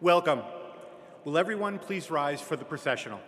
Welcome. Will everyone please rise for the processional?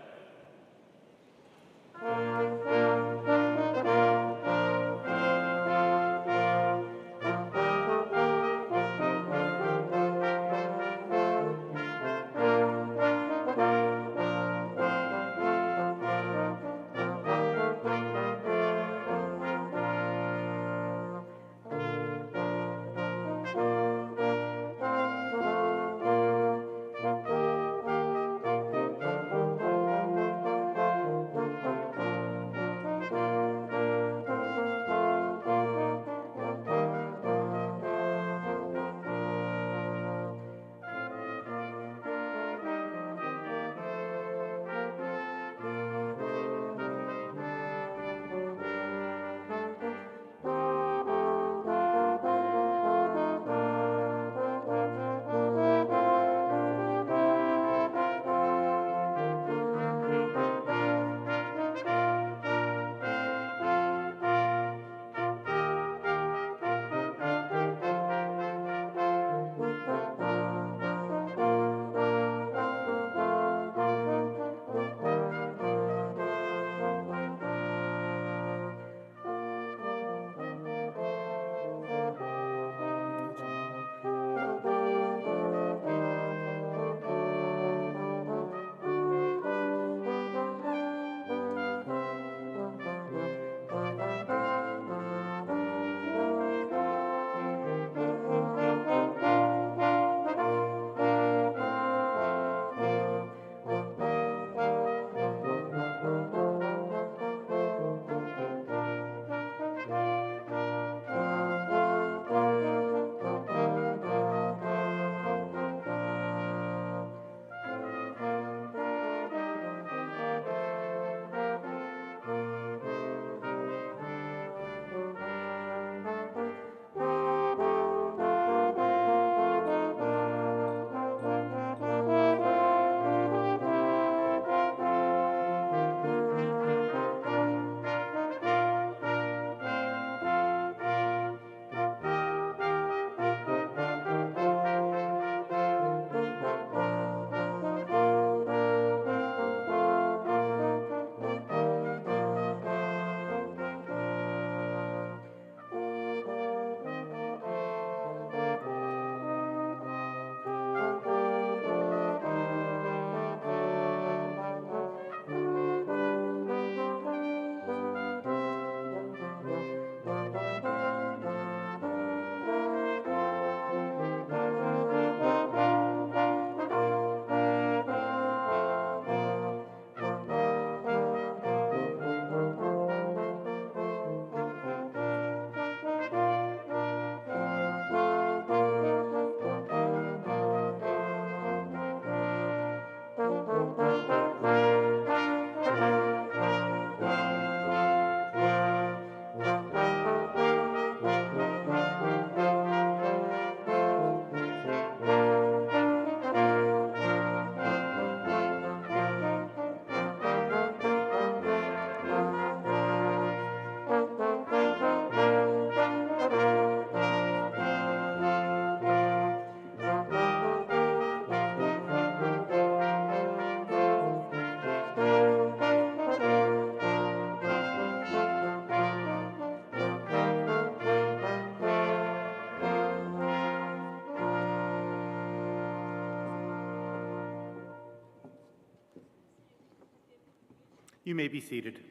You may be seated.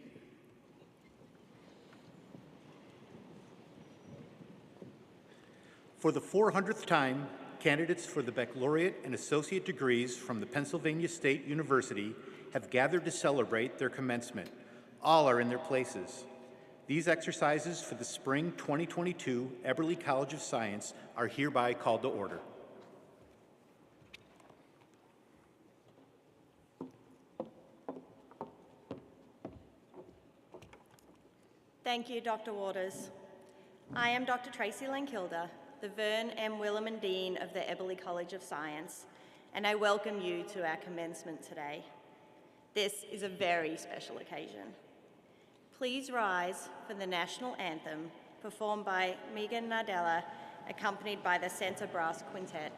For the 400th time, candidates for the baccalaureate and associate degrees from the Pennsylvania State University have gathered to celebrate their commencement. All are in their places. These exercises for the spring 2022 Eberly College of Science are hereby called to order. Thank you, Dr. Waters. I am Dr. Tracy Lankilder, the Vern M. Willerman Dean of the Eberly College of Science, and I welcome you to our commencement today. This is a very special occasion. Please rise for the national anthem performed by Megan Nardella, accompanied by the Center Brass Quintet.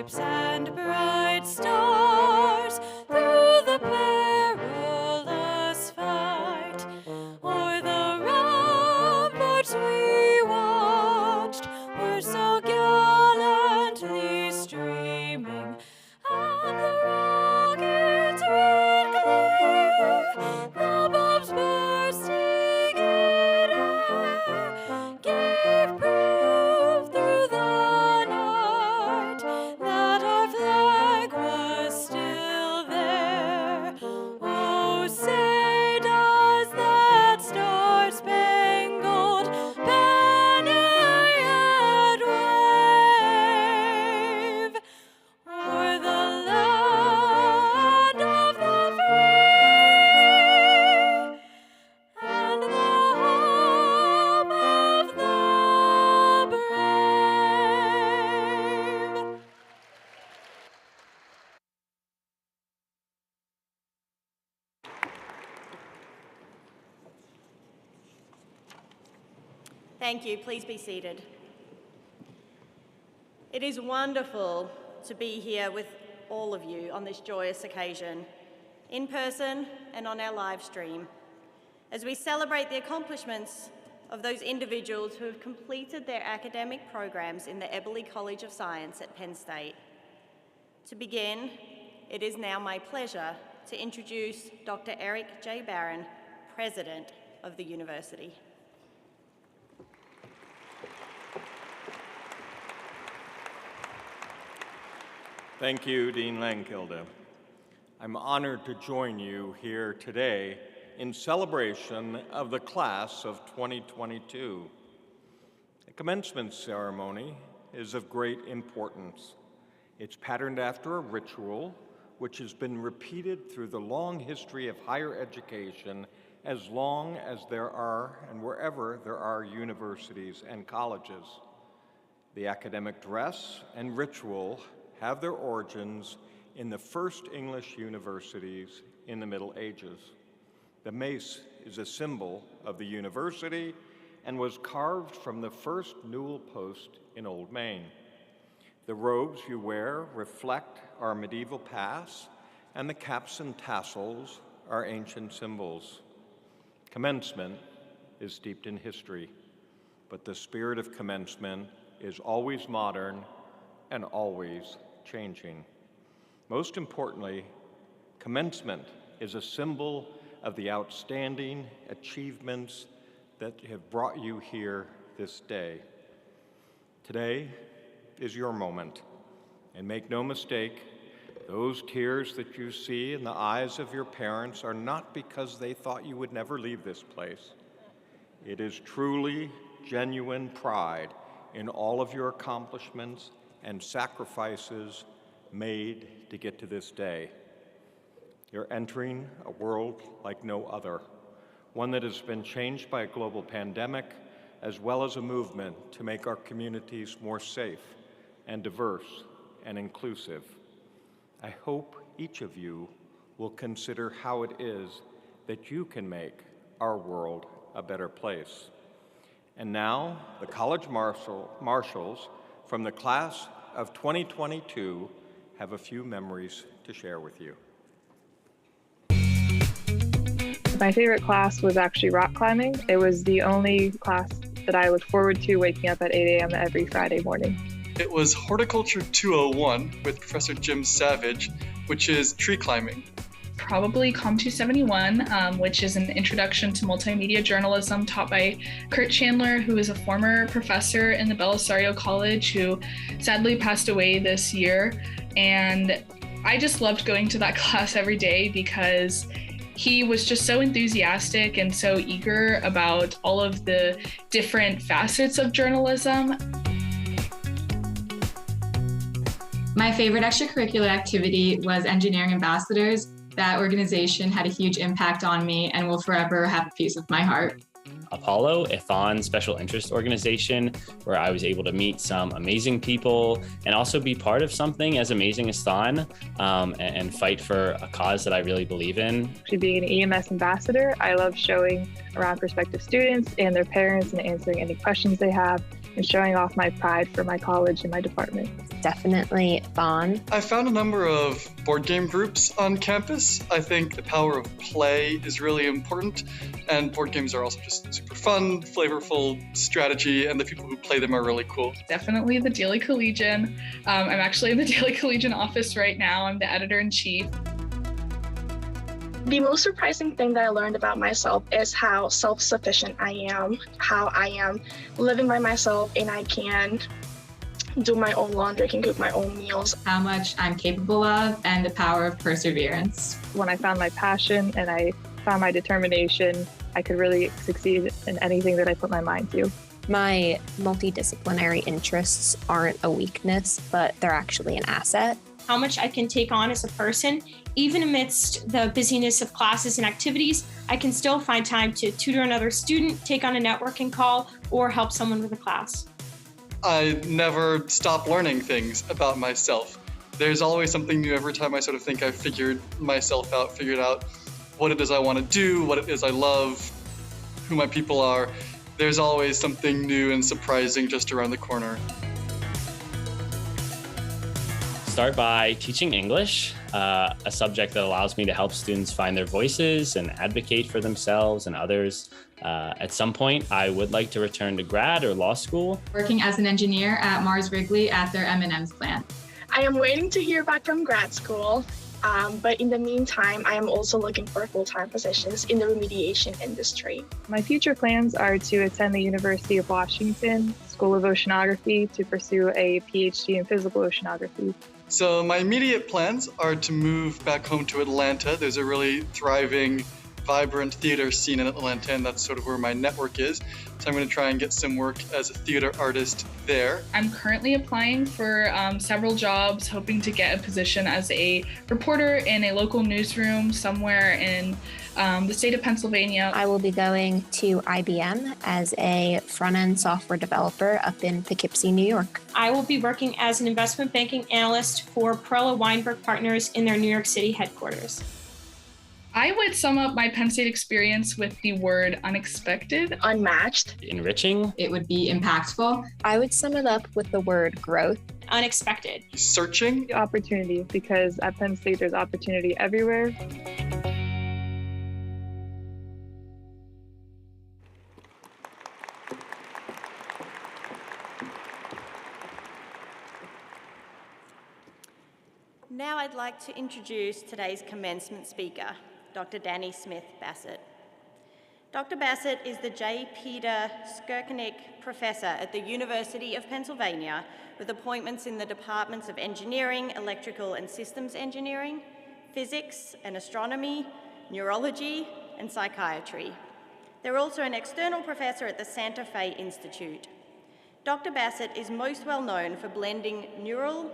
stripes and bright stars through the perilous fight. O'er the ramparts we watched were so gallantly streaming, and the rockets red glare, the bombs bursting in air, gave proof through the night that our flag was still there. Oh, say does that star-spangled banner yet wave o'er the land of the free and the home of the brave? Thank you. Please be seated. It is wonderful to be here with all of you on this joyous occasion, in person and on our live stream, as we celebrate the accomplishments of those individuals who have completed their academic programs in the Eberly College of Science at Penn State. To begin, it is now my pleasure to introduce Dr. Eric J. Barron, President of the University. Thank you, Dean Langkilde. I'm honored to join you here today in celebration of the class of 2022. The commencement ceremony is of great importance. It's patterned after a ritual which has been repeated through the long history of higher education as long as there are and wherever there are universities and colleges. The academic dress and ritual have their origins in the first English universities in the Middle Ages. The mace is a symbol of the university and was carved from the first newel post in Old Maine. The robes you wear reflect our medieval past, and the caps and tassels are ancient symbols. Commencement is steeped in history, but the spirit of commencement is always modern and always changing. Most importantly, commencement is a symbol of the outstanding achievements that have brought you here this day. Today is your moment, and make no mistake, those tears that you see in the eyes of your parents are not because they thought you would never leave this place. It is truly genuine pride in all of your accomplishments and sacrifices made to get to this day. You're entering a world like no other, one that has been changed by a global pandemic, as well as a movement to make our communities more safe and diverse and inclusive. I hope each of you will consider how it is that you can make our world a better place. And now, the College Marshals from the class of 2022 have a few memories to share with you. My favorite class was actually rock climbing. It was the only class that I looked forward to waking up at 8 a.m. every Friday morning. It was Horticulture 201 with Professor Jim Savage, which is tree climbing. Probably Com 271, which is an introduction to multimedia journalism taught by Kurt Chandler, who is a former professor in the Belisario College who sadly passed away this year. And I just loved going to that class every day because he was just so enthusiastic and so eager about all of the different facets of journalism. My favorite extracurricular activity was Engineering Ambassadors. That organization had a huge impact on me and will forever have a piece of my heart. Apollo, a Thon special interest organization where I was able to meet some amazing people and also be part of something as amazing as Thon and fight for a cause that I really believe in. Actually, being an EMS ambassador, I love showing around prospective students and their parents and answering any questions they have and showing off my pride for my college and my department. Definitely Thon. I found a number of board game groups on campus. I think the power of play is really important, and board games are also just super fun, flavorful strategy, and the people who play them are really cool. Definitely the Daily Collegian. I'm actually in the Daily Collegian office right now. I'm the editor-in-chief. The most surprising thing that I learned about myself is how self-sufficient I am, how I am living by myself and I can do my own laundry, can cook my own meals. How much I'm capable of and the power of perseverance. When I found my passion and I found my determination, I could really succeed in anything that I put my mind to. My multidisciplinary interests aren't a weakness, but they're actually an asset. How much I can take on as a person. Even amidst the busyness of classes and activities, I can still find time to tutor another student, take on a networking call, or help someone with a class. I never stop learning things about myself. There's always something new every time I sort of think I've figured myself out, figured out what it is I want to do, what it is I love, who my people are. There's always something new and surprising just around the corner. Start by teaching English, a subject that allows me to help students find their voices and advocate for themselves and others. At some point, I would like to return to grad or law school. Working as an engineer at Mars Wrigley at their M&M's plant. I am waiting to hear back from grad school, but in the meantime, I am also looking for full-time positions in the remediation industry. My future plans are to attend the University of Washington School of Oceanography to pursue a PhD in physical oceanography. So my immediate plans are to move back home to Atlanta. There's a really thriving, vibrant theater scene in Atlanta, and that's sort of where my network is. So I'm going to try and get some work as a theater artist there. I'm currently applying for several jobs, hoping to get a position as a reporter in a local newsroom somewhere in the state of Pennsylvania. I will be going to IBM as a front-end software developer up in Poughkeepsie, New York. I will be working as an investment banking analyst for Perella Weinberg Partners in their New York City headquarters. I would sum up my Penn State experience with the word unexpected, unmatched, enriching. It would be impactful. I would sum it up with the word growth. Unexpected. Searching. Opportunity, because at Penn State there's opportunity everywhere. Now I'd like to introduce today's commencement speaker, Dr. Danny Smith Bassett. Dr. Bassett is the J. Peter Skirkenick Professor at the University of Pennsylvania with appointments in the departments of Engineering, Electrical and Systems Engineering, Physics and Astronomy, Neurology and Psychiatry. They're also an external professor at the Santa Fe Institute. Dr. Bassett is most well known for blending neural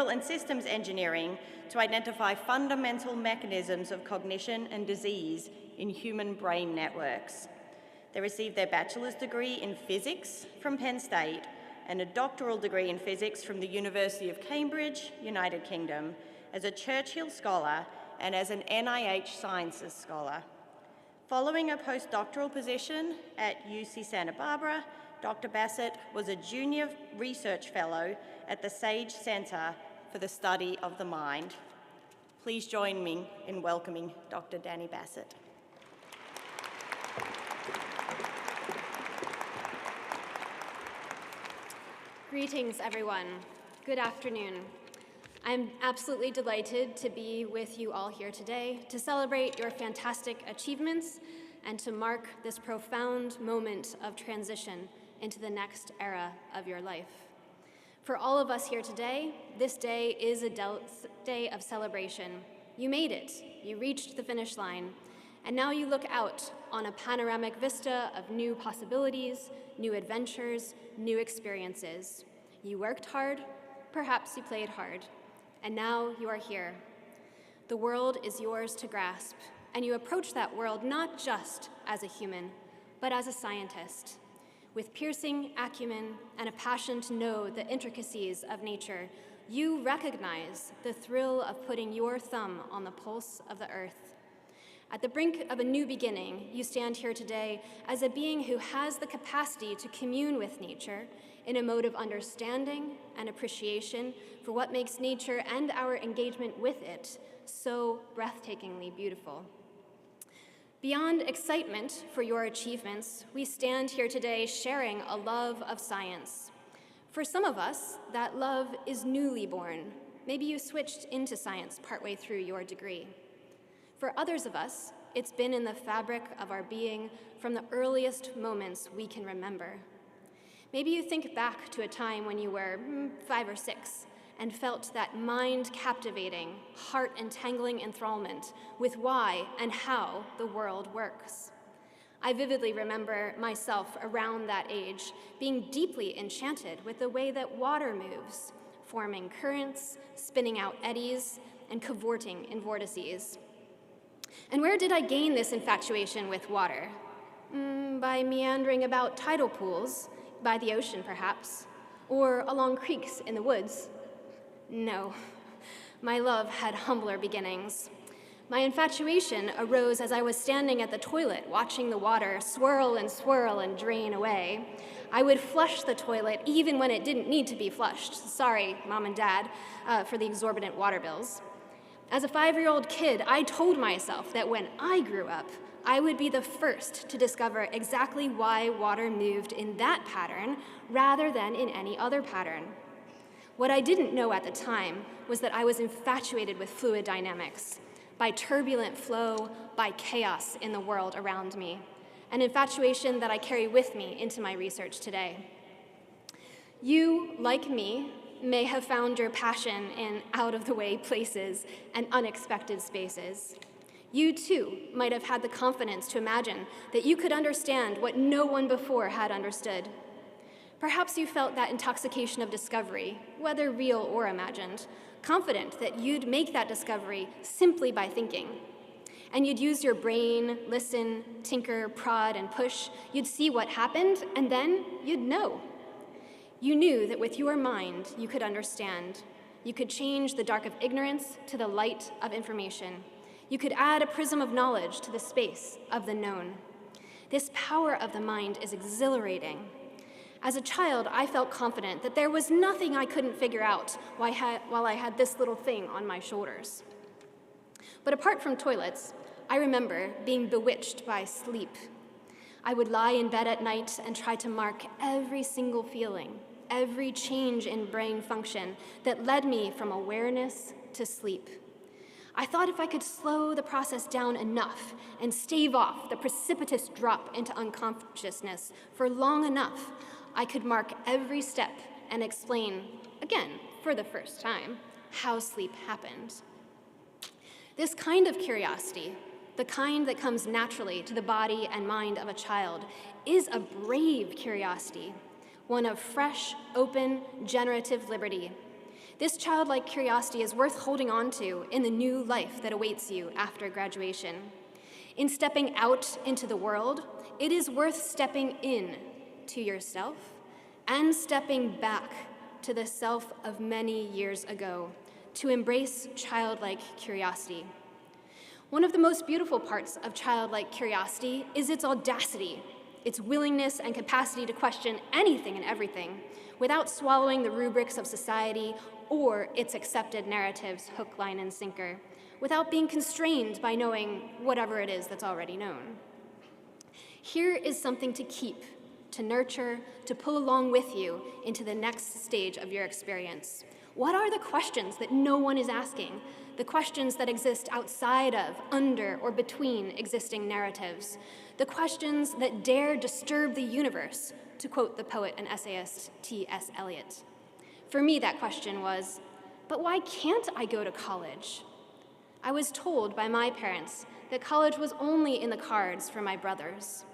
and systems engineering to identify fundamental mechanisms of cognition and disease in human brain networks. They received their bachelor's degree in physics from Penn State and a doctoral degree in physics from the University of Cambridge, United Kingdom, as a Churchill Scholar and as an NIH Sciences Scholar. Following a postdoctoral position at UC Santa Barbara, Dr. Bassett was a junior research fellow at the Sage Center for the Study of the Mind. Please join me in welcoming Dr. Danny Bassett. Greetings, everyone. Good afternoon. I'm absolutely delighted to be with you all here today to celebrate your fantastic achievements and to mark this profound moment of transition into the next era of your life. For all of us here today, this day is a day of celebration. You made it. You reached the finish line. And now you look out on a panoramic vista of new possibilities, new adventures, new experiences. You worked hard, perhaps you played hard, and now you are here. The world is yours to grasp, and you approach that world not just as a human, but as a scientist. With piercing acumen and a passion to know the intricacies of nature, you recognize the thrill of putting your thumb on the pulse of the earth. At the brink of a new beginning, you stand here today as a being who has the capacity to commune with nature in a mode of understanding and appreciation for what makes nature and our engagement with it so breathtakingly beautiful. Beyond excitement for your achievements, we stand here today sharing a love of science. For some of us, that love is newly born. Maybe you switched into science partway through your degree. For others of us, it's been in the fabric of our being from the earliest moments we can remember. Maybe you think back to a time when you were 5 or 6 and felt that mind-captivating, heart-entangling enthrallment with why and how the world works. I vividly remember myself around that age being deeply enchanted with the way that water moves, forming currents, spinning out eddies, and cavorting in vortices. And where did I gain this infatuation with water? By meandering about tidal pools, by the ocean perhaps, or along creeks in the woods. No, my love had humbler beginnings. My infatuation arose as I was standing at the toilet watching the water swirl and drain away. I would flush the toilet even when it didn't need to be flushed. Sorry, Mom and Dad, for the exorbitant water bills. As a 5-year-old kid, I told myself that when I grew up, I would be the first to discover exactly why water moved in that pattern rather than in any other pattern. What I didn't know at the time was that I was infatuated with fluid dynamics, by turbulent flow, by chaos in the world around me, an infatuation that I carry with me into my research today. You, like me, may have found your passion in out-of-the-way places and unexpected spaces. You, too, might have had the confidence to imagine that you could understand what no one before had understood. Perhaps you felt that intoxication of discovery, whether real or imagined, confident that you'd make that discovery simply by thinking. And you'd use your brain, listen, tinker, prod, and push. You'd see what happened, and then you'd know. You knew that with your mind, you could understand. You could change the dark of ignorance to the light of information. You could add a prism of knowledge to the space of the known. This power of the mind is exhilarating. As a child, I felt confident that there was nothing I couldn't figure out while I had this little thing on my shoulders. But apart from toilets, I remember being bewitched by sleep. I would lie in bed at night and try to mark every single feeling, every change in brain function that led me from awareness to sleep. I thought if I could slow the process down enough and stave off the precipitous drop into unconsciousness for long enough, I could mark every step and explain, again, for the first time, how sleep happened. This kind of curiosity, the kind that comes naturally to the body and mind of a child, is a brave curiosity, one of fresh, open, generative liberty. This childlike curiosity is worth holding on to in the new life that awaits you after graduation. In stepping out into the world, it is worth stepping in to yourself and stepping back to the self of many years ago to embrace childlike curiosity. One of the most beautiful parts of childlike curiosity is its audacity, its willingness and capacity to question anything and everything without swallowing the rubrics of society or its accepted narratives hook, line, and sinker, without being constrained by knowing whatever it is that's already known. Here is something to keep, to nurture, to pull along with you into the next stage of your experience. What are the questions that no one is asking? The questions that exist outside of, under, or between existing narratives. The questions that dare disturb the universe, to quote the poet and essayist T.S. Eliot. For me, that question was, but why can't I go to college? I was told by my parents that college was only in the cards for my brothers.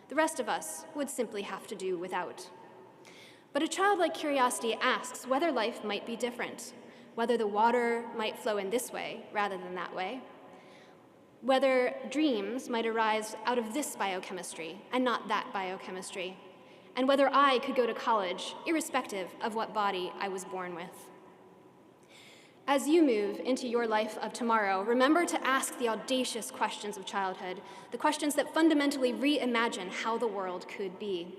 The rest of us would simply have to do without. But a childlike curiosity asks whether life might be different, whether the water might flow in this way rather than that way. whether dreams might arise out of this biochemistry and not that biochemistry, and whether I could go to college irrespective of what body I was born with. As you move into your life of tomorrow, remember to ask the audacious questions of childhood, the questions that fundamentally reimagine how the world could be.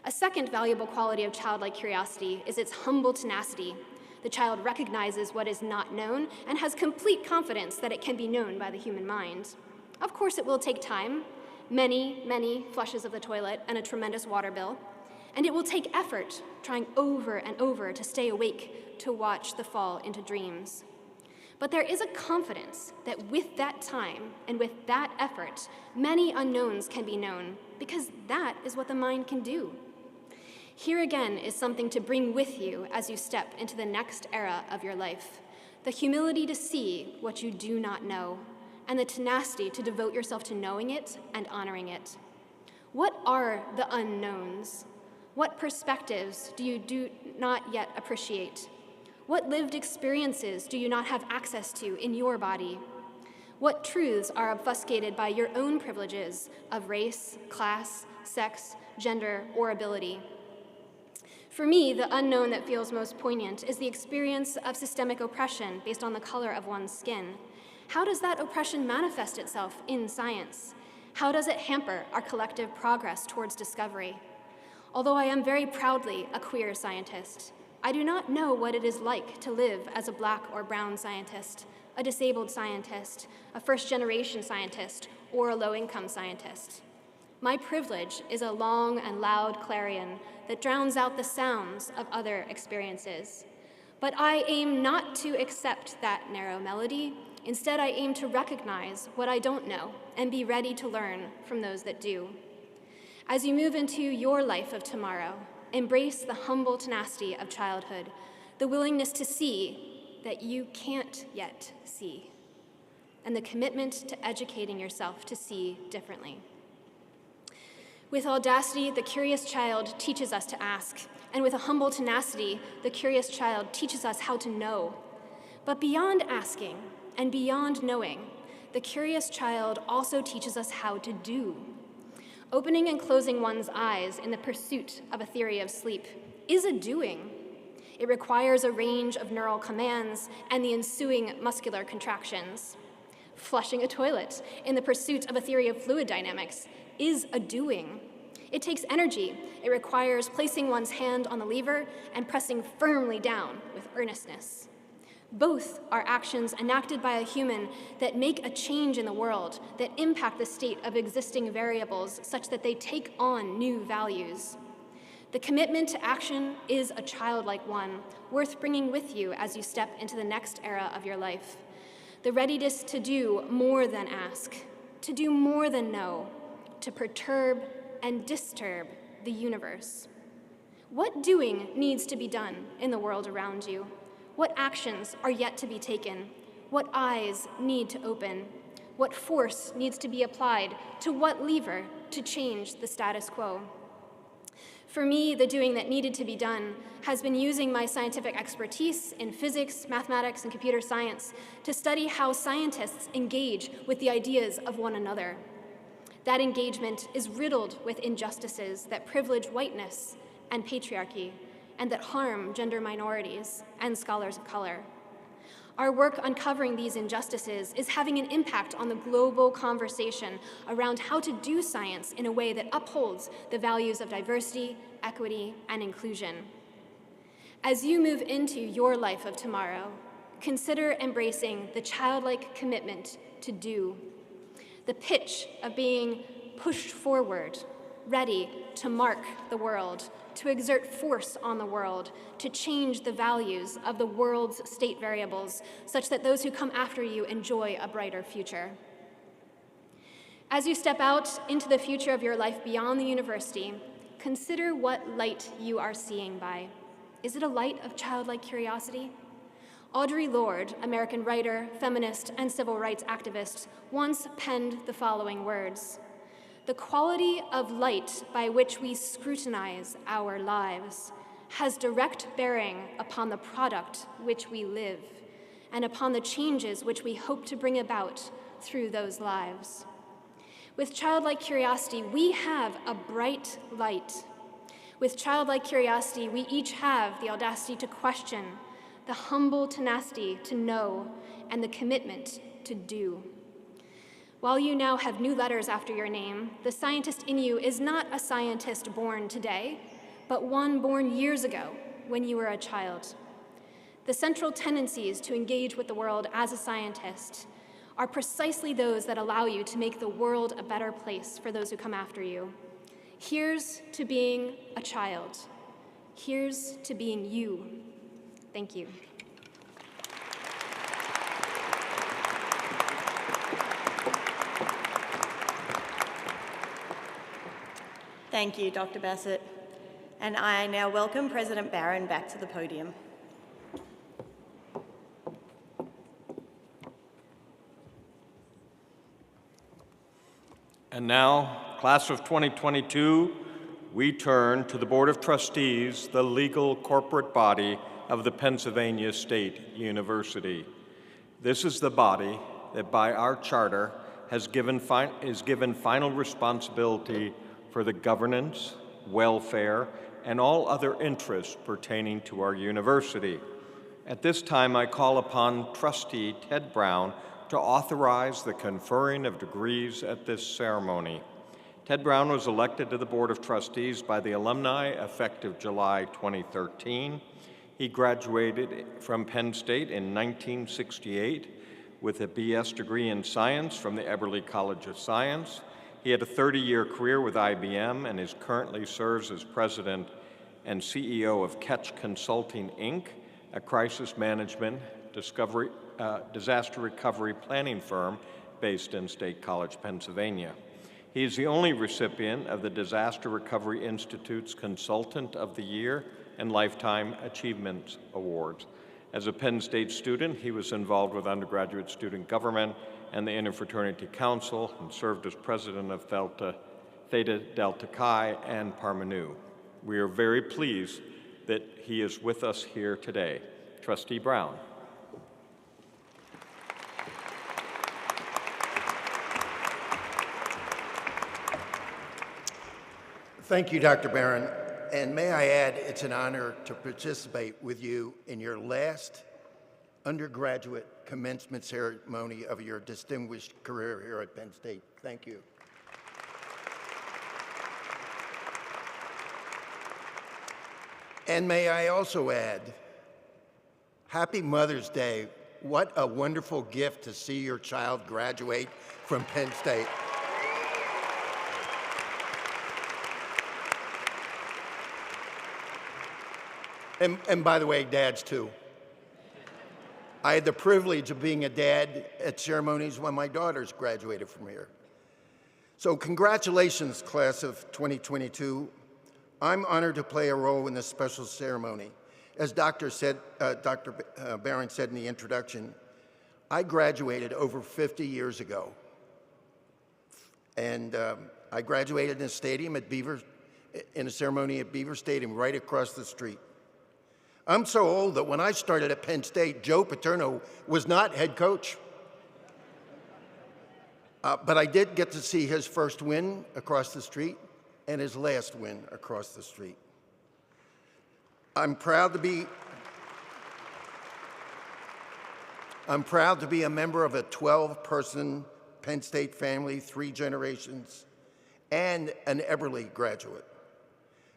A second valuable quality of childlike curiosity is its humble tenacity. The child recognizes what is not known and has complete confidence that it can be known by the human mind. Of course, it will take time, many flushes of the toilet and a tremendous water bill, and it will take effort, trying over and over to stay awake to watch the fall into dreams. But there is a confidence that with that time and with that effort, many unknowns can be known, because that is what the mind can do. Here again is something to bring with you as you step into the next era of your life: the humility to see what you do not know, and the tenacity to devote yourself to knowing it and honoring it. What are the unknowns? What perspectives do you not yet appreciate? What lived experiences do you not have access to in your body? What truths are obfuscated by your own privileges of race, class, sex, gender, or ability? For me, the unknown that feels most poignant is the experience of systemic oppression based on the color of one's skin. How does that oppression manifest itself in science? How does it hamper our collective progress towards discovery? Although I am very proudly a queer scientist, I do not know what it is like to live as a Black or brown scientist, a disabled scientist, a first-generation scientist, or a low-income scientist. My privilege is a long and loud clarion that drowns out the sounds of other experiences. But I aim not to accept that narrow melody. Instead, I aim to recognize what I don't know and be ready to learn from those that do. As you move into your life of tomorrow, embrace the humble tenacity of childhood, the willingness to see that you can't yet see, and the commitment to educating yourself to see differently. With audacity, the curious child teaches us to ask, and with a humble tenacity, the curious child teaches us how to know. But beyond asking and beyond knowing, the curious child also teaches us how to do. Opening and closing one's eyes in the pursuit of a theory of sleep is a doing. It requires a range of neural commands and the ensuing muscular contractions. Flushing a toilet in the pursuit of a theory of fluid dynamics is a doing. It takes energy. It requires placing one's hand on the lever and pressing firmly down with earnestness. Both are actions enacted by a human that make a change in the world, that impact the state of existing variables such that they take on new values. The commitment to action is a childlike one, worth bringing with you as you step into the next era of your life. The readiness to do more than ask, to do more than know, to perturb and disturb the universe. What doing needs to be done in the world around you? What actions are yet to be taken? What eyes need to open? What force needs to be applied to what lever to change the status quo? For me, the doing that needed to be done has been using my scientific expertise in physics, mathematics, and computer science to study how scientists engage with the ideas of one another. That engagement is riddled with injustices that privilege whiteness and patriarchy, and that harm gender minorities and scholars of color. Our work uncovering these injustices is having an impact on the global conversation around how to do science in a way that upholds the values of diversity, equity, and inclusion. As you move into your life of tomorrow, consider embracing the childlike commitment to do, the pitch of being pushed forward, ready to mark the world, to exert force on the world, to change the values of the world's state variables such that those who come after you enjoy a brighter future. As you step out into the future of your life beyond the university, consider what light you are seeing by. Is it a light of childlike curiosity? Audre Lorde, American writer, feminist, and civil rights activist, once penned the following words: "The quality of light by which we scrutinize our lives has direct bearing upon the product which we live and upon the changes which we hope to bring about through those lives. With childlike curiosity, we have a bright light. With childlike curiosity, we each have the audacity to question, the humble tenacity to know, and the commitment to do. While you now have new letters after your name, the scientist in you is not a scientist born today, but one born years ago when you were a child. The central tendencies to engage with the world as a scientist are precisely those that allow you to make the world a better place for those who come after you. Here's to being a child. Here's to being you. Thank you. Thank you, Dr. Bassett. And I now welcome President Barron back to the podium. And now, class of 2022, we turn to the Board of Trustees, the legal corporate body of the Pennsylvania State University. This is the body that by our charter is given final responsibility for the governance, welfare, and all other interests pertaining to our university. At this time, I call upon Trustee Ted Brown to authorize the conferring of degrees at this ceremony. Ted Brown was elected to the Board of Trustees by the alumni effective July 2013. He graduated from Penn State in 1968 with a BS degree in science from the Eberly College of Science. He had a 30-year career with IBM and currently serves as president and CEO of Ketch Consulting, Inc., a crisis management disaster recovery planning firm based in State College, Pennsylvania. He is the only recipient of the Disaster Recovery Institute's Consultant of the Year and Lifetime Achievement Awards. As a Penn State student, he was involved with undergraduate student government and the Interfraternity Council and served as president of Theta Delta Chi and Parmenu. We are very pleased that he is with us here today. Trustee Brown. Thank you, Dr. Barron. And may I add, it's an honor to participate with you in your last undergraduate commencement ceremony of your distinguished career here at Penn State. Thank you. And may I also add, Happy Mother's Day. What a wonderful gift to see your child graduate from Penn State. And by the way, dads too. I had the privilege of being a dad at ceremonies when my daughters graduated from here. So congratulations, class of 2022. I'm honored to play a role in this special ceremony. As Dr. Barron said in the introduction, I graduated over 50 years ago. And I graduated in a stadium at in a ceremony at Beaver Stadium right across the street. I'm so old that when I started at Penn State, Joe Paterno was not head coach. But I did get to see his first win across the street and his last win across the street. I'm proud to be a member of a 12-person Penn State family, 3 generations, and an Eberly graduate.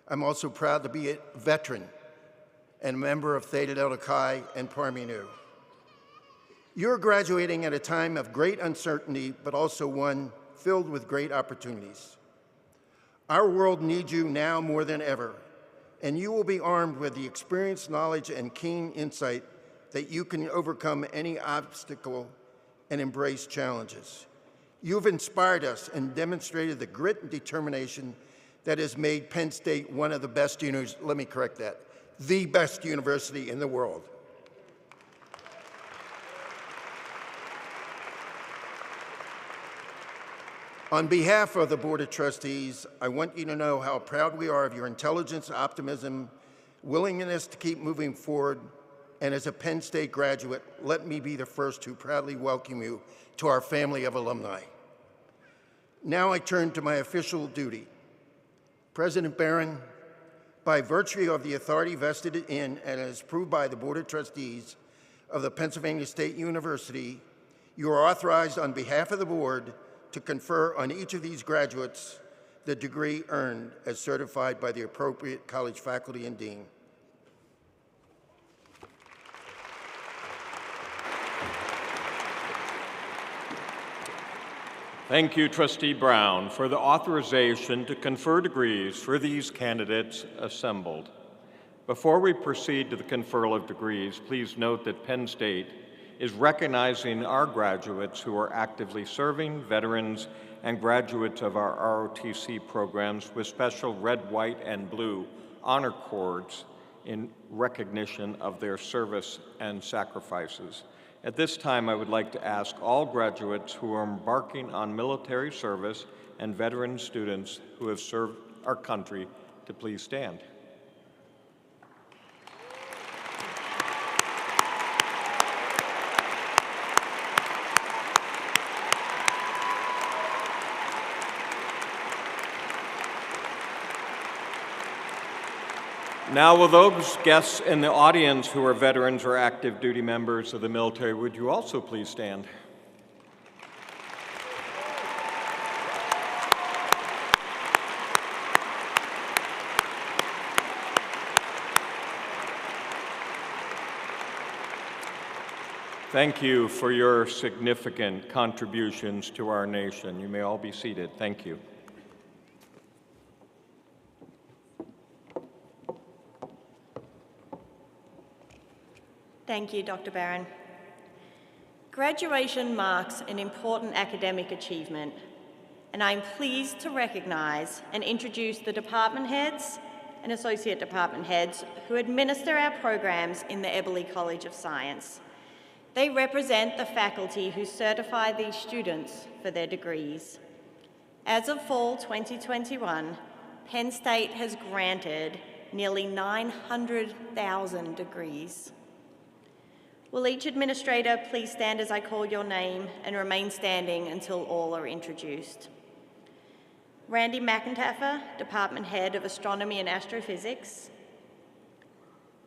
I'm also proud to be a veteran and a member of Theta Delta Chi and Parmenu. You're graduating at a time of great uncertainty, but also one filled with great opportunities. Our world needs you now more than ever, and you will be armed with the experience, knowledge, and keen insight that you can overcome any obstacle and embrace challenges. You've inspired us and demonstrated the grit and determination that has made Penn State one of the best the best university in the world. On behalf of the Board of Trustees, I want you to know how proud we are of your intelligence, optimism, willingness to keep moving forward, and as a Penn State graduate, let me be the first to proudly welcome you to our family of alumni. Now I turn to my official duty. President Barron, by virtue of the authority vested in and as approved by the Board of Trustees of the Pennsylvania State University, you are authorized on behalf of the board to confer on each of these graduates the degree earned as certified by the appropriate college faculty and dean. Thank you, Trustee Brown, for the authorization to confer degrees for these candidates assembled. Before we proceed to the conferral of degrees, please note that Penn State is recognizing our graduates who are actively serving, veterans, and graduates of our ROTC programs with special red, white, and blue honor cords in recognition of their service and sacrifices. At this time, I would like to ask all graduates who are embarking on military service and veteran students who have served our country to please stand. Now, will those guests in the audience who are veterans or active duty members of the military, would you also please stand? Thank you for your significant contributions to our nation. You may all be seated. Thank you. Thank you, Dr. Barron. Graduation marks an important academic achievement, and I'm pleased to recognize and introduce the department heads and associate department heads who administer our programs in the Eberly College of Science. They represent the faculty who certify these students for their degrees. As of fall 2021, Penn State has granted nearly 900,000 degrees. Will each administrator please stand as I call your name and remain standing until all are introduced. Randy McIntaffer, Department Head of Astronomy and Astrophysics.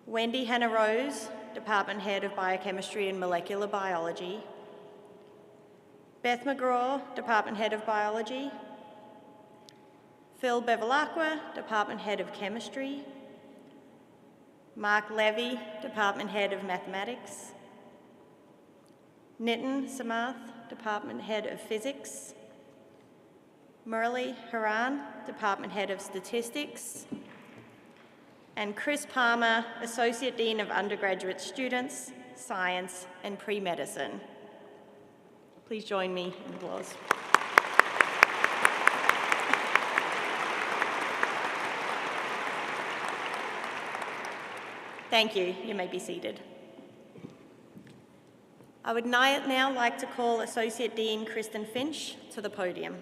Wendy Hannah Rose, Department Head of Biochemistry and Molecular Biology. Beth McGraw, Department Head of Biology. Phil Bevilacqua, Department Head of Chemistry. Mark Levy, Department Head of Mathematics. Nitin Samath, Department Head of Physics. Murali Haran, Department Head of Statistics. And Chris Palmer, Associate Dean of Undergraduate Students, Science and Pre-Medicine. Please join me in applause. Thank you. You may be seated. I would now like to call Associate Dean Kristen Finch to the podium.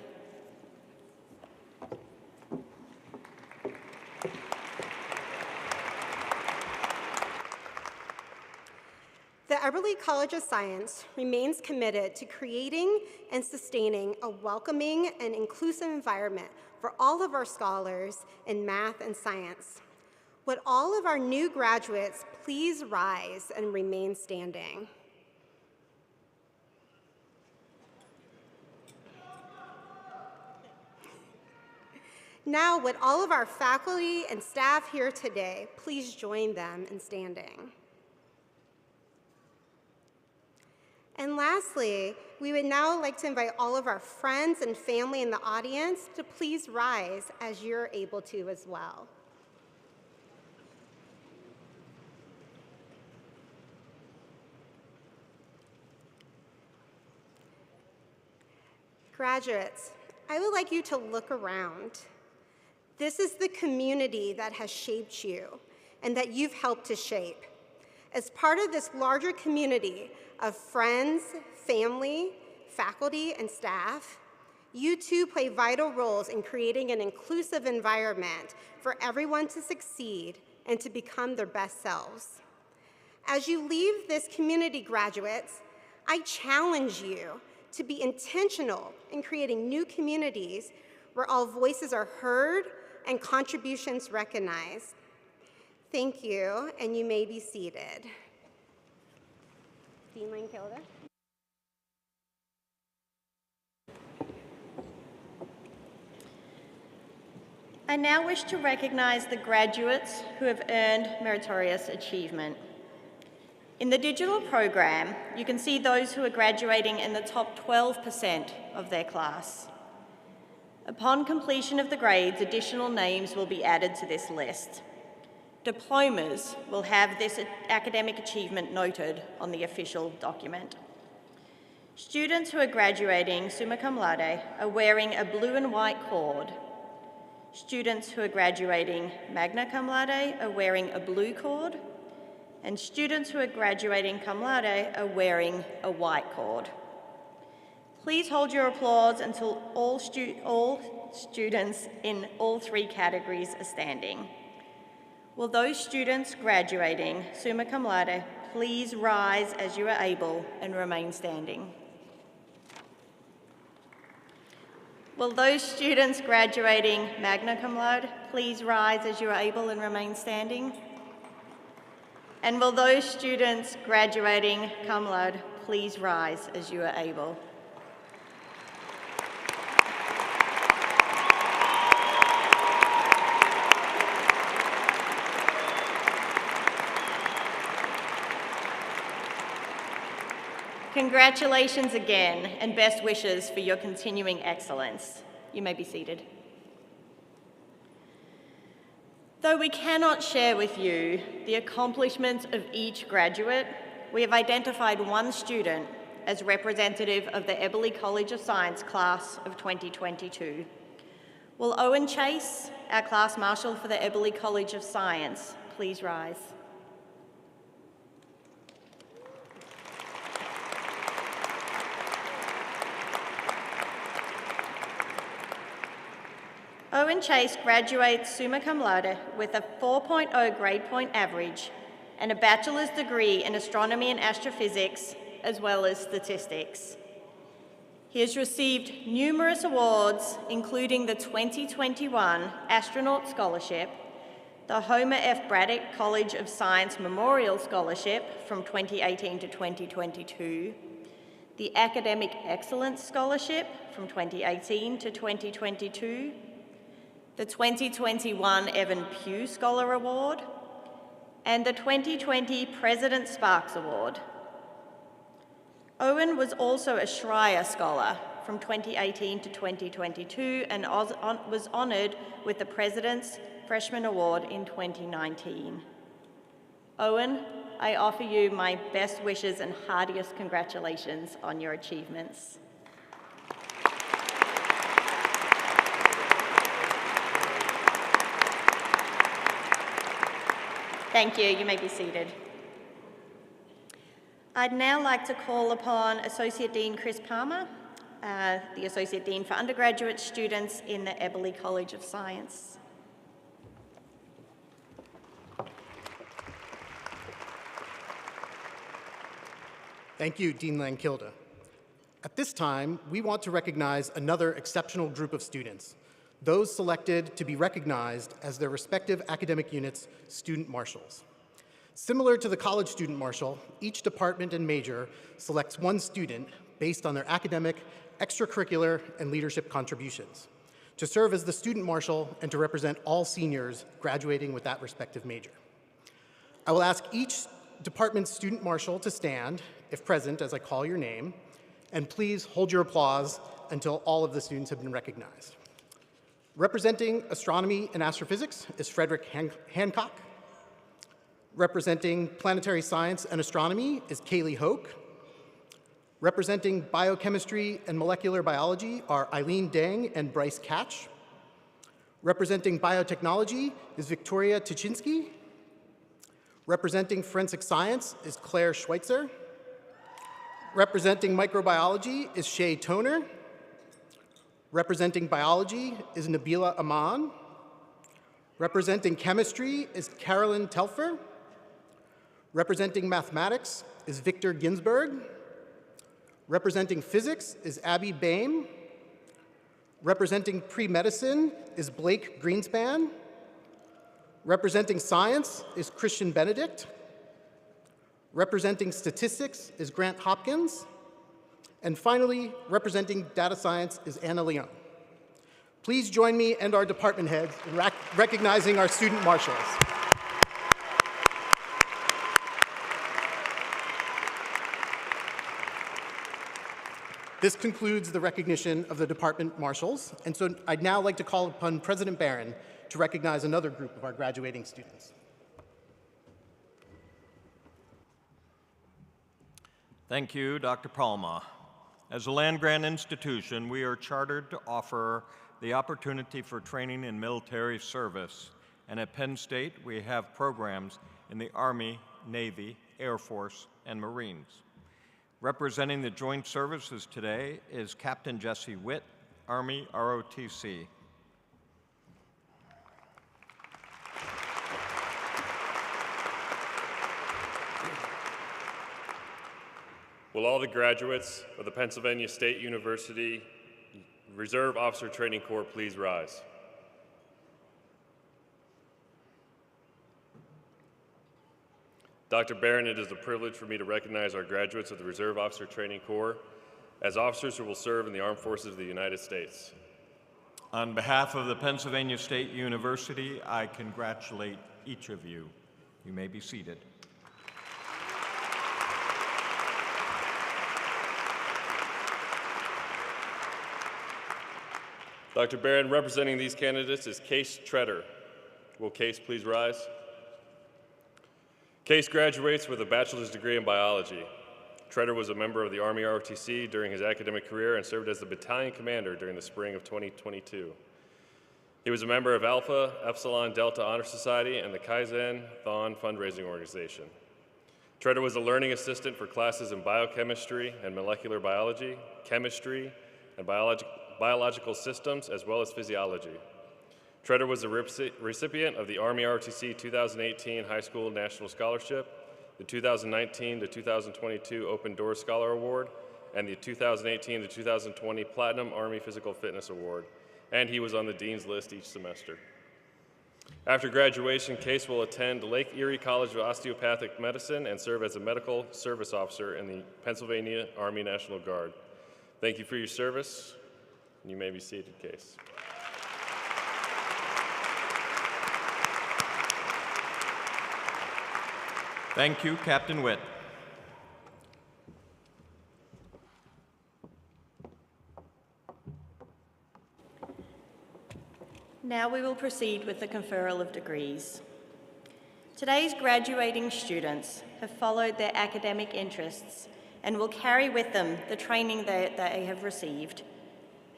The Eberly College of Science remains committed to creating and sustaining a welcoming and inclusive environment for all of our scholars in math and science. Would all of our new graduates please rise and remain standing? Now, would all of our faculty and staff here today please join them in standing? And lastly, we would now like to invite all of our friends and family in the audience to please rise as you're able to as well. Graduates, I would like you to look around. This is the community that has shaped you and that you've helped to shape. As part of this larger community of friends, family, faculty, and staff, you too play vital roles in creating an inclusive environment for everyone to succeed and to become their best selves. As you leave this community, graduates, I challenge you to be intentional in creating new communities where all voices are heard and contributions recognized. Thank you, and you may be seated. Dean Langkilde. I now wish to recognize the graduates who have earned meritorious achievement. In the digital program, you can see those who are graduating in the top 12% of their class. Upon completion of the grades, additional names will be added to this list. Diplomas will have this academic achievement noted on the official document. Students who are graduating summa cum laude are wearing a blue and white cord. Students who are graduating magna cum laude are wearing a blue cord, and students who are graduating cum laude are wearing a white cord. Please hold your applause until all students in all three categories are standing. Will those students graduating summa cum laude please rise as you are able and remain standing? Will those students graduating magna cum laude please rise as you are able and remain standing? And will those students graduating cum laude please rise as you are able? Congratulations again, and best wishes for your continuing excellence. You may be seated. Though we cannot share with you the accomplishments of each graduate, we have identified one student as representative of the Eberly College of Science class of 2022. Will Owen Chase, our class marshal for the Eberly College of Science, please rise? Owen Chase graduates summa cum laude with a 4.0 grade point average and a bachelor's degree in astronomy and astrophysics, as well as statistics. He has received numerous awards, including the 2021 Astronaut Scholarship, the Homer F. Braddock College of Science Memorial Scholarship from 2018 to 2022, the Academic Excellence Scholarship from 2018 to 2022, the 2021 Evan Pugh Scholar Award, and the 2020 President Sparks Award. Owen was also a Schreier Scholar from 2018 to 2022 and was honoured with the President's Freshman Award in 2019. Owen, I offer you my best wishes and heartiest congratulations on your achievements. Thank you. You may be seated. I'd now like to call upon Associate Dean Chris Palmer, the Associate Dean for undergraduate students in the Eberly College of Science. Thank you, Dean Langkilde. At this time, we want to recognize another exceptional group of students, those selected to be recognized as their respective academic units' student marshals. Similar to the college student marshal, each department and major selects one student based on their academic, extracurricular, and leadership contributions to serve as the student marshal and to represent all seniors graduating with that respective major. I will ask each department's student marshal to stand, if present, as I call your name, and please hold your applause until all of the students have been recognized. Representing astronomy and astrophysics is Frederick Hancock. Representing planetary science and astronomy is Kaylee Hoke. Representing biochemistry and molecular biology are Eileen Deng and Bryce Catch. Representing biotechnology is Victoria Tuchinski. Representing forensic science is Claire Schweitzer. Representing microbiology is Shay Toner. Representing biology is Nabila Aman. Representing chemistry is Carolyn Telfer. Representing mathematics is Victor Ginsberg. Representing physics is Abby Bain. Representing pre-medicine is Blake Greenspan. Representing science is Christian Benedict. Representing statistics is Grant Hopkins. And finally, representing data science is Anna Leon. Please join me and our department heads in recognizing our student marshals. This concludes the recognition of the department marshals, and so I'd now like to call upon President Barron to recognize another group of our graduating students. Thank you, Dr. Palma. As a land-grant institution, we are chartered to offer the opportunity for training in military service, and at Penn State, we have programs in the Army, Navy, Air Force, and Marines. Representing the Joint Services today is Captain Jesse Witt, Army ROTC. Will all the graduates of the Pennsylvania State University Reserve Officer Training Corps please rise? Dr. Barron, it is a privilege for me to recognize our graduates of the Reserve Officer Training Corps as officers who will serve in the Armed Forces of the United States. On behalf of the Pennsylvania State University, I congratulate each of you. You may be seated. Dr. Barron, representing these candidates is Case Treader. Will Case please rise? Case graduates with a bachelor's degree in biology. Treader was a member of the Army ROTC during his academic career and served as the battalion commander during the spring of 2022. He was a member of Alpha Epsilon Delta Honor Society and the Kaizen Thon fundraising organization. Treader was a learning assistant for classes in biochemistry and molecular biology, chemistry, and biological systems, as well as physiology. Treader was a recipient of the Army ROTC 2018 High School National Scholarship, the 2019 to 2022 Open Doors Scholar Award, and the 2018 to 2020 Platinum Army Physical Fitness Award, and he was on the Dean's List each semester. After graduation, Case will attend Lake Erie College of Osteopathic Medicine and serve as a medical service officer in the Pennsylvania Army National Guard. Thank you for your service. You may be seated, Case. Thank you, Captain Witt. Now we will proceed with the conferral of degrees. Today's graduating students have followed their academic interests and will carry with them the training that they have received: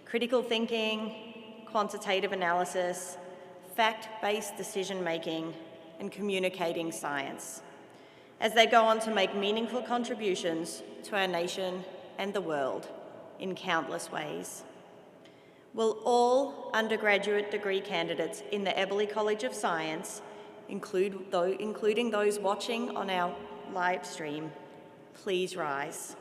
critical thinking, quantitative analysis, fact-based decision-making, and communicating science, as they go on to make meaningful contributions to our nation and the world in countless ways. Will all undergraduate degree candidates in the Eberly College of Science, including those watching on our live stream, please rise?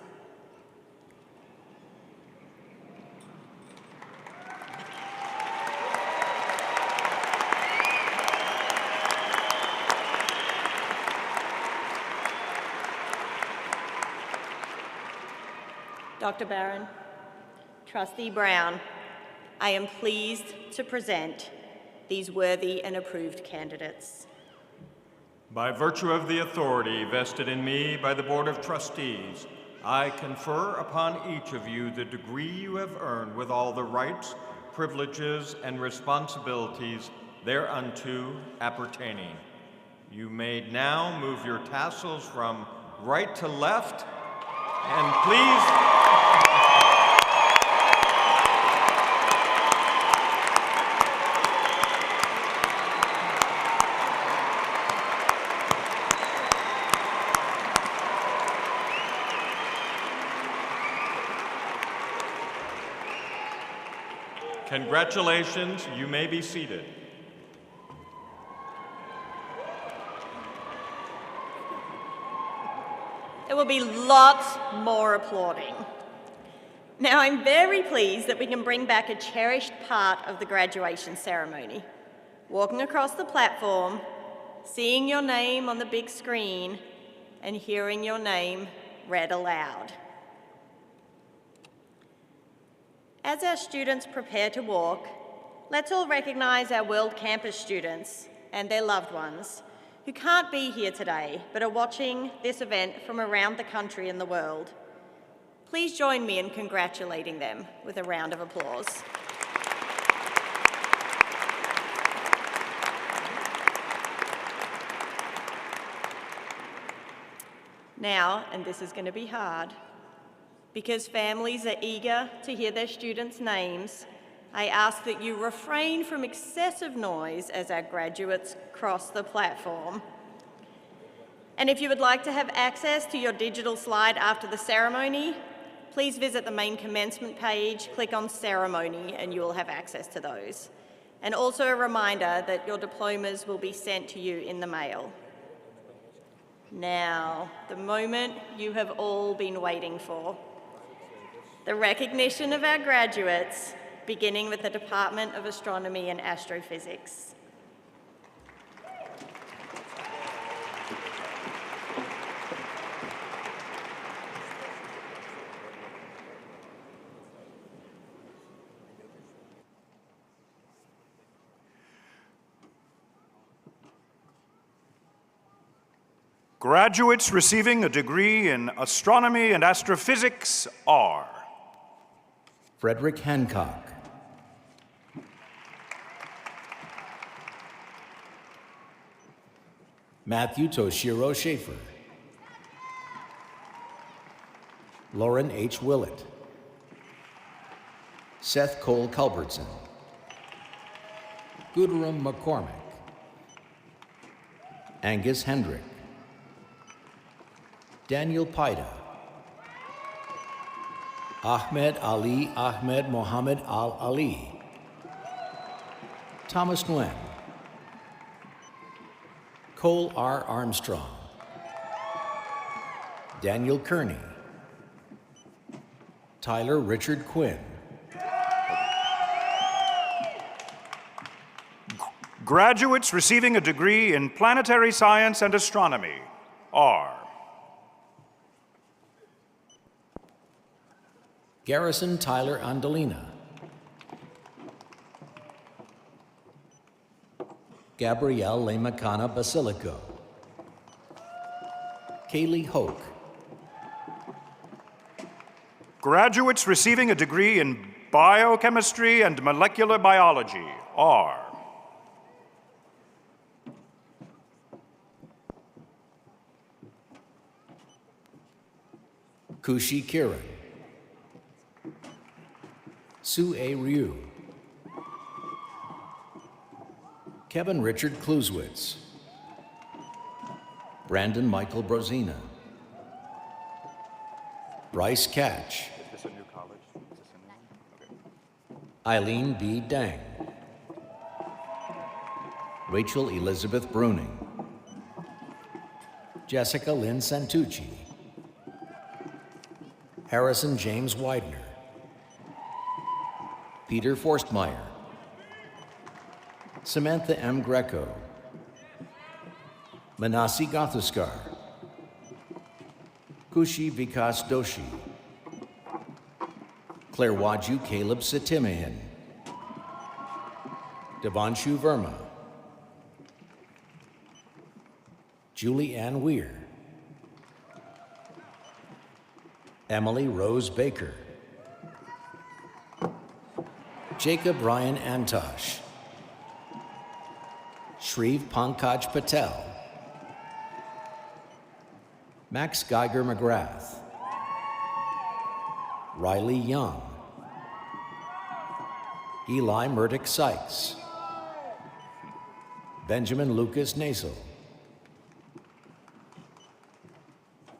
Dr. Barron, Trustee Brown, I am pleased to present these worthy and approved candidates. By virtue of the authority vested in me by the Board of Trustees, I confer upon each of you the degree you have earned with all the rights, privileges, and responsibilities thereunto appertaining. You may now move your tassels from right to left, and please, congratulations, you may be seated. There will be lots more applauding. Now, I'm very pleased that we can bring back a cherished part of the graduation ceremony. Walking across the platform, seeing your name on the big screen, and hearing your name read aloud. As our students prepare to walk, let's all recognize our World Campus students and their loved ones who can't be here today but are watching this event from around the country and the world. Please join me in congratulating them with a round of applause. Now, and this is going to be hard, because families are eager to hear their students' names, I ask that you refrain from excessive noise as our graduates cross the platform. And if you would like to have access to your digital slide after the ceremony, please visit the main commencement page, click on ceremony, and you will have access to those. And also a reminder that your diplomas will be sent to you in the mail. Now, the moment you have all been waiting for. The recognition of our graduates, beginning with the Department of Astronomy and Astrophysics. Graduates receiving a degree in astronomy and astrophysics are Frederick Hancock, Matthew Toshiro Schaefer, Lauren H. Willett, Seth Cole Culbertson, Gudaram McCormick, Angus Hendrick, Daniel Paida, Ahmed Ali Ahmed Mohammed Al-Ali, Thomas Nguyen, Cole R. Armstrong, Daniel Kearney, Tyler Richard Quinn, graduates receiving a degree in planetary science and astronomy are Garrison Tyler Andolina, Gabrielle Lemacana Basilico, Kaylee Hoke, graduates receiving a degree in biochemistry and molecular biology are Kushi Kiran, Sue A. Ryu, Kevin Richard Kluswitz, Brandon Michael Brozina, Bryce Catch, Is this a new college? Eileen B. Dang, Rachel Elizabeth Bruning, Jessica Lynn Santucci, Harrison James Widener, Peter Forstmeyer, Samantha M. Greco, Manasi Gothuskar, Kushi Vikas Doshi, Clairwaju Caleb Sitimihin, Devanshu Verma, Julie Ann Weir, Emily Rose Baker, Jacob Ryan Antosh, Shreev Pankaj Patel, Max Geiger McGrath, Riley Young, Eli Murdoch Sykes, Benjamin Lucas Nasel,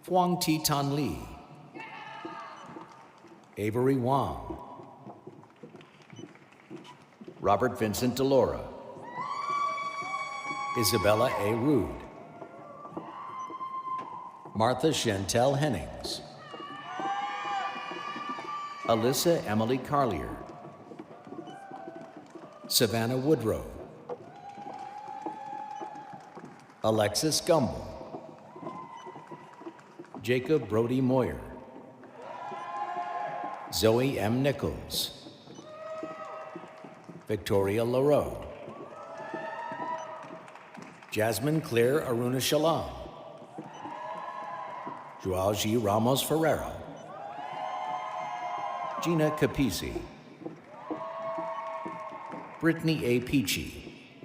Phuong Thi Tan Lee, Avery Wong, Robert Vincent Delora, Isabella A. Rude, Martha Chantel Hennings. Alyssa Emily Carlier. Savannah Woodrow. Alexis Gumble. Jacob Brody Moyer. Zoe M. Nichols. Victoria LaRoe. Jasmine Claire Aruna Shalom. Joao G. Ramos Ferreira. Gina Capisi. Brittany A. Peachy.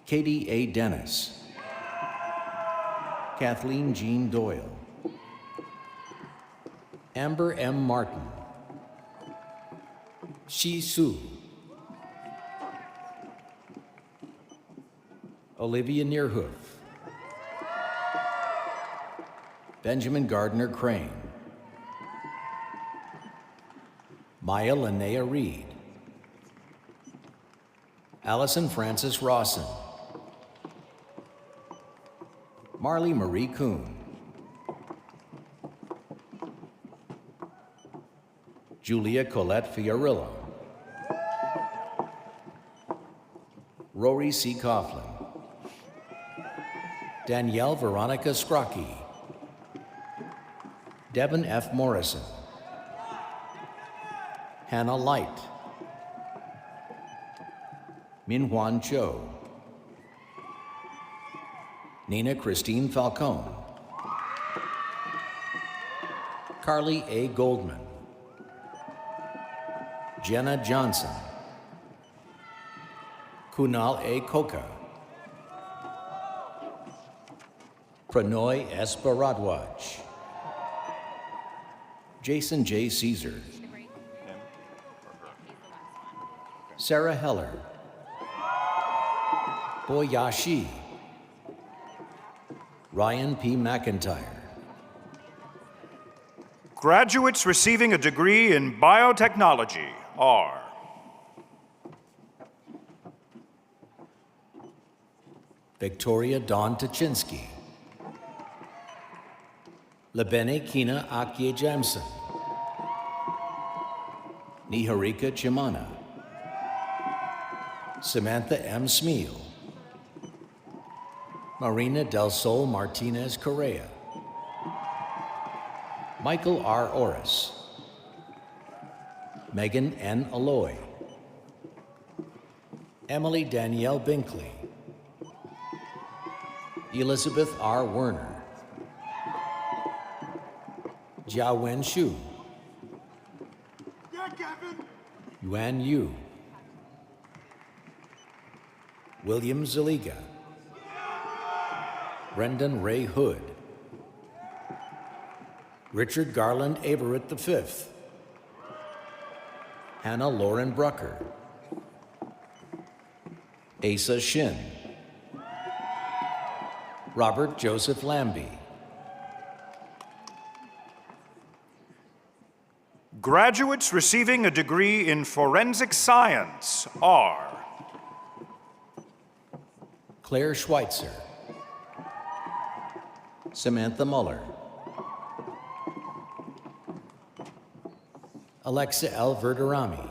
Katie A. Dennis. Kathleen Jean Doyle. Amber M. Martin. Shi Su. Olivia Neerhoof. Benjamin Gardner Crane. Maya Linnea Reed. Allison Francis Rawson. Marley Marie Kuhn. Julia Colette Fiorillo. Rory C. Coughlin. Danielle Veronica Scrocky. Devin F. Morrison. Hannah Light. Minhwan Cho. Nina Christine Falcone. Carly A. Goldman. Jenna Johnson. Kunal A. Koka. Pranoy S. Bharadwaj. Jason J. Caesar. Sarah Heller. Boyashi. Ryan P. McIntyre. Graduates receiving a degree in biotechnology are Victoria Dawn Tuchinski. Lebene Kina Akye Jamson. Niharika Chimana. Samantha M. Smeal. Marina Del Sol Martinez Correa. Michael R. Orris. Megan N. Aloy. Emily Danielle Binkley. Elizabeth R. Werner. Jia Wen Shu. Yuan Yu. William Zaliga. Brendan Ray Hood. Richard Garland Averett V. Hannah Lauren Brucker. Asa Shin. Robert Joseph Lambie. graduates receiving a degree in forensic science are Claire Schweitzer. Samantha Muller. Alexa L. Verderami.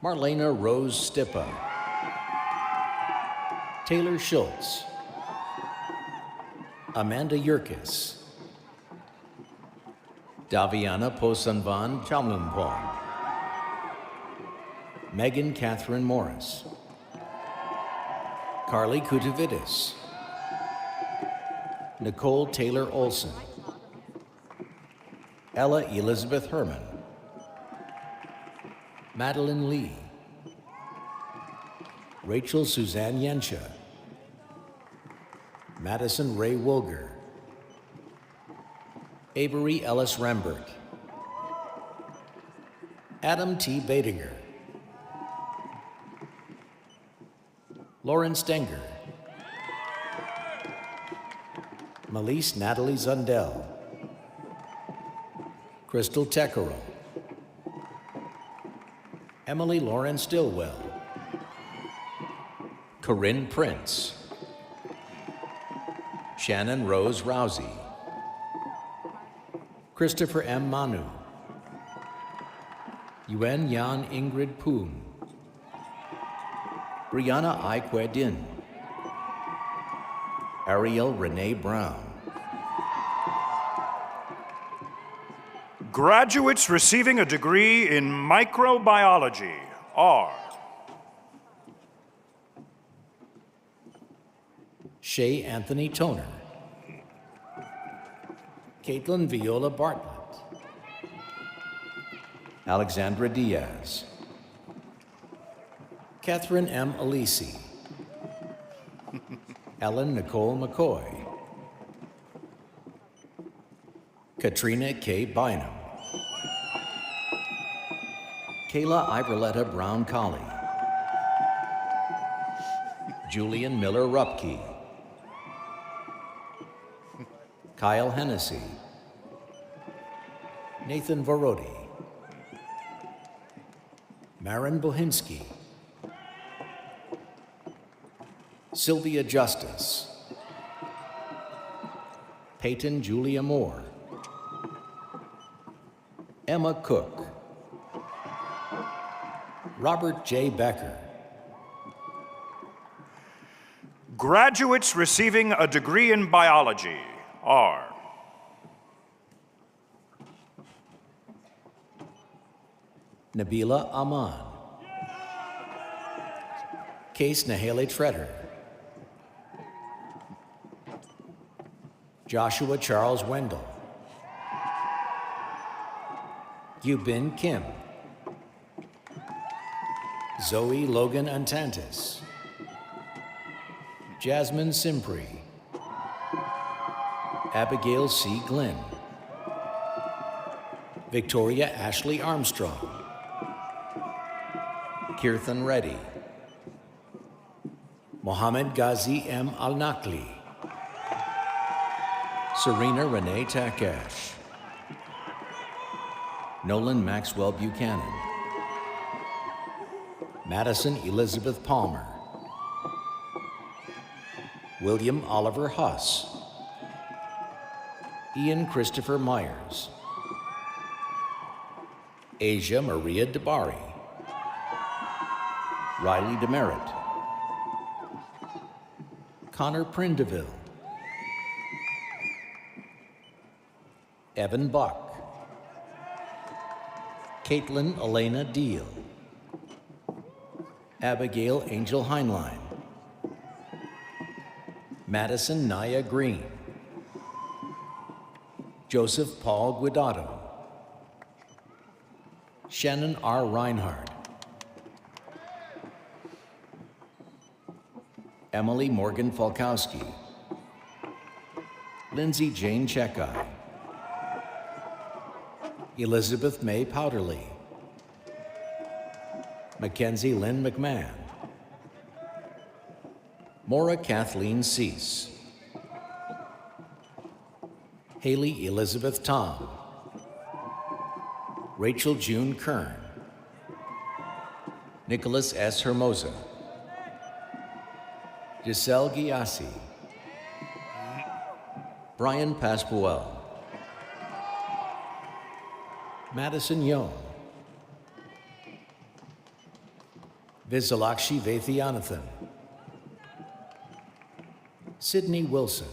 Marlena Rose Stippa. Taylor Schultz. Amanda Yurkis. Daviana Posanvan Chamlumpong. Megan Catherine Morris. Carly Kutavidis. Nicole Taylor Olson. Ella Elizabeth Herman. Madeline Lee. Rachel Suzanne Yensha. Madison Ray Wilger. Avery Ellis Rembert. Adam T. Badinger. Lauren Stenger. Melise Natalie Zundell. Crystal Tekero. Emily Lauren Stillwell. Corinne Prince. Shannon Rose Rousey. Christopher M. Manu. Yuen Yan Ingrid Poon. Brianna Aikwe Din. Ariel Renee Brown. Graduates receiving a degree in microbiology are Shay Anthony Toner. Caitlin Viola Bartlett. Alexandra Diaz. Catherine M. Alisi. Ellen Nicole McCoy. Katrina K. Bynum. Kayla Iverletta Brown Colley. Julian Miller Rupke. Kyle Hennessy. Nathan Vorodi. Marin Bohinski. Sylvia Justice. Peyton Julia Moore. Emma Cook. Robert J. Becker. graduates receiving a degree in biology are Nabila Aman. Case Nahele Tretter. Joshua Charles Wendell. Yubin Kim. Zoe Logan Antantis. Jasmine Simpri. Abigail C. Glenn. Victoria Ashley Armstrong. Kirthan Reddy. Mohammed Ghazi M. Al-Nakli. Serena Renee Takash. Nolan Maxwell Buchanan. Madison Elizabeth Palmer. William Oliver Huss. Ian Christopher Myers. Asia Maria Debari. Riley Demerit. Connor Prindeville. Evan Buck. Caitlin Elena Deal. Abigail Angel Heinlein. Madison Naya Green. Joseph Paul Guidato. Shannon R. Reinhardt. Emily Morgan Falkowski. Lindsay Jane Chekai. Elizabeth May Powderly. Mackenzie Lynn McMahon. Maura Kathleen Cease. Haley Elizabeth Tom. Rachel June Kern. Nicholas S. Hermosa. Giselle Giassi. Brian Paspuel. Madison Young. Visalakshi Vaithianathan. Sydney Wilson.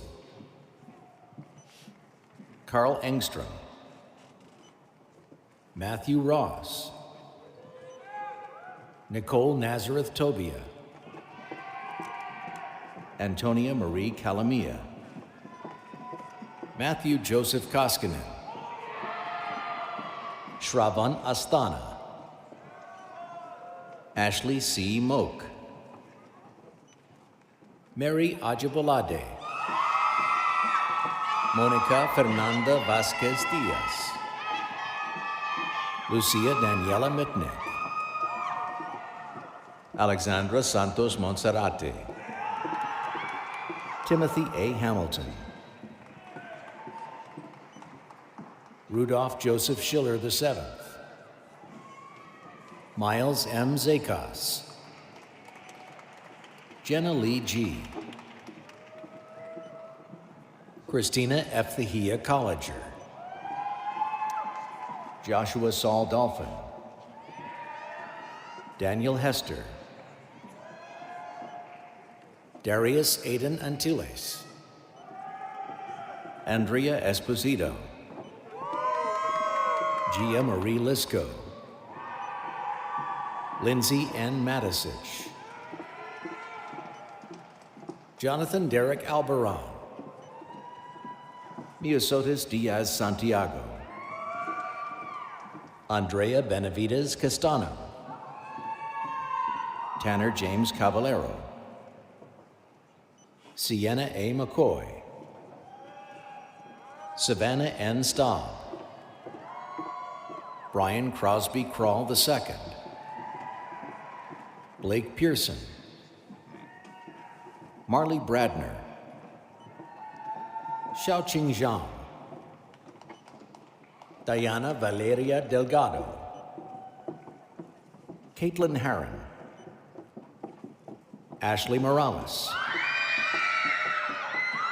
Carl Engstrom. Matthew Ross. Nicole Nazareth Tobia. Antonia Marie Calamia. Matthew Joseph Koskinen. Shravan Asthana. Ashley C. Moak. Mary Ajibolade. Monica Fernanda Vasquez Diaz. Lucia Daniela Mitnick. Alexandra Santos Monserrate. Timothy A. Hamilton. Rudolph Joseph Schiller VII. Miles M. Zakos. Jenna Lee G. Christina F. Thehia Colliger, Joshua Saul Dolphin, Daniel Hester, Darius Aiden Antilles, Andrea Esposito, Gia Marie Lisco, Lindsay N. Matisich, Jonathan Derek Albaran, Miosotis Diaz Santiago, Andrea Benavides Castano, Tanner James Caballero, Sienna A. McCoy, Savannah N. Staub, Brian Crosby Krall II, Blake Pearson, Marley Bradner, Xiaoqing Zhang, Diana Valeria Delgado, Caitlin Harron, Ashley Morales,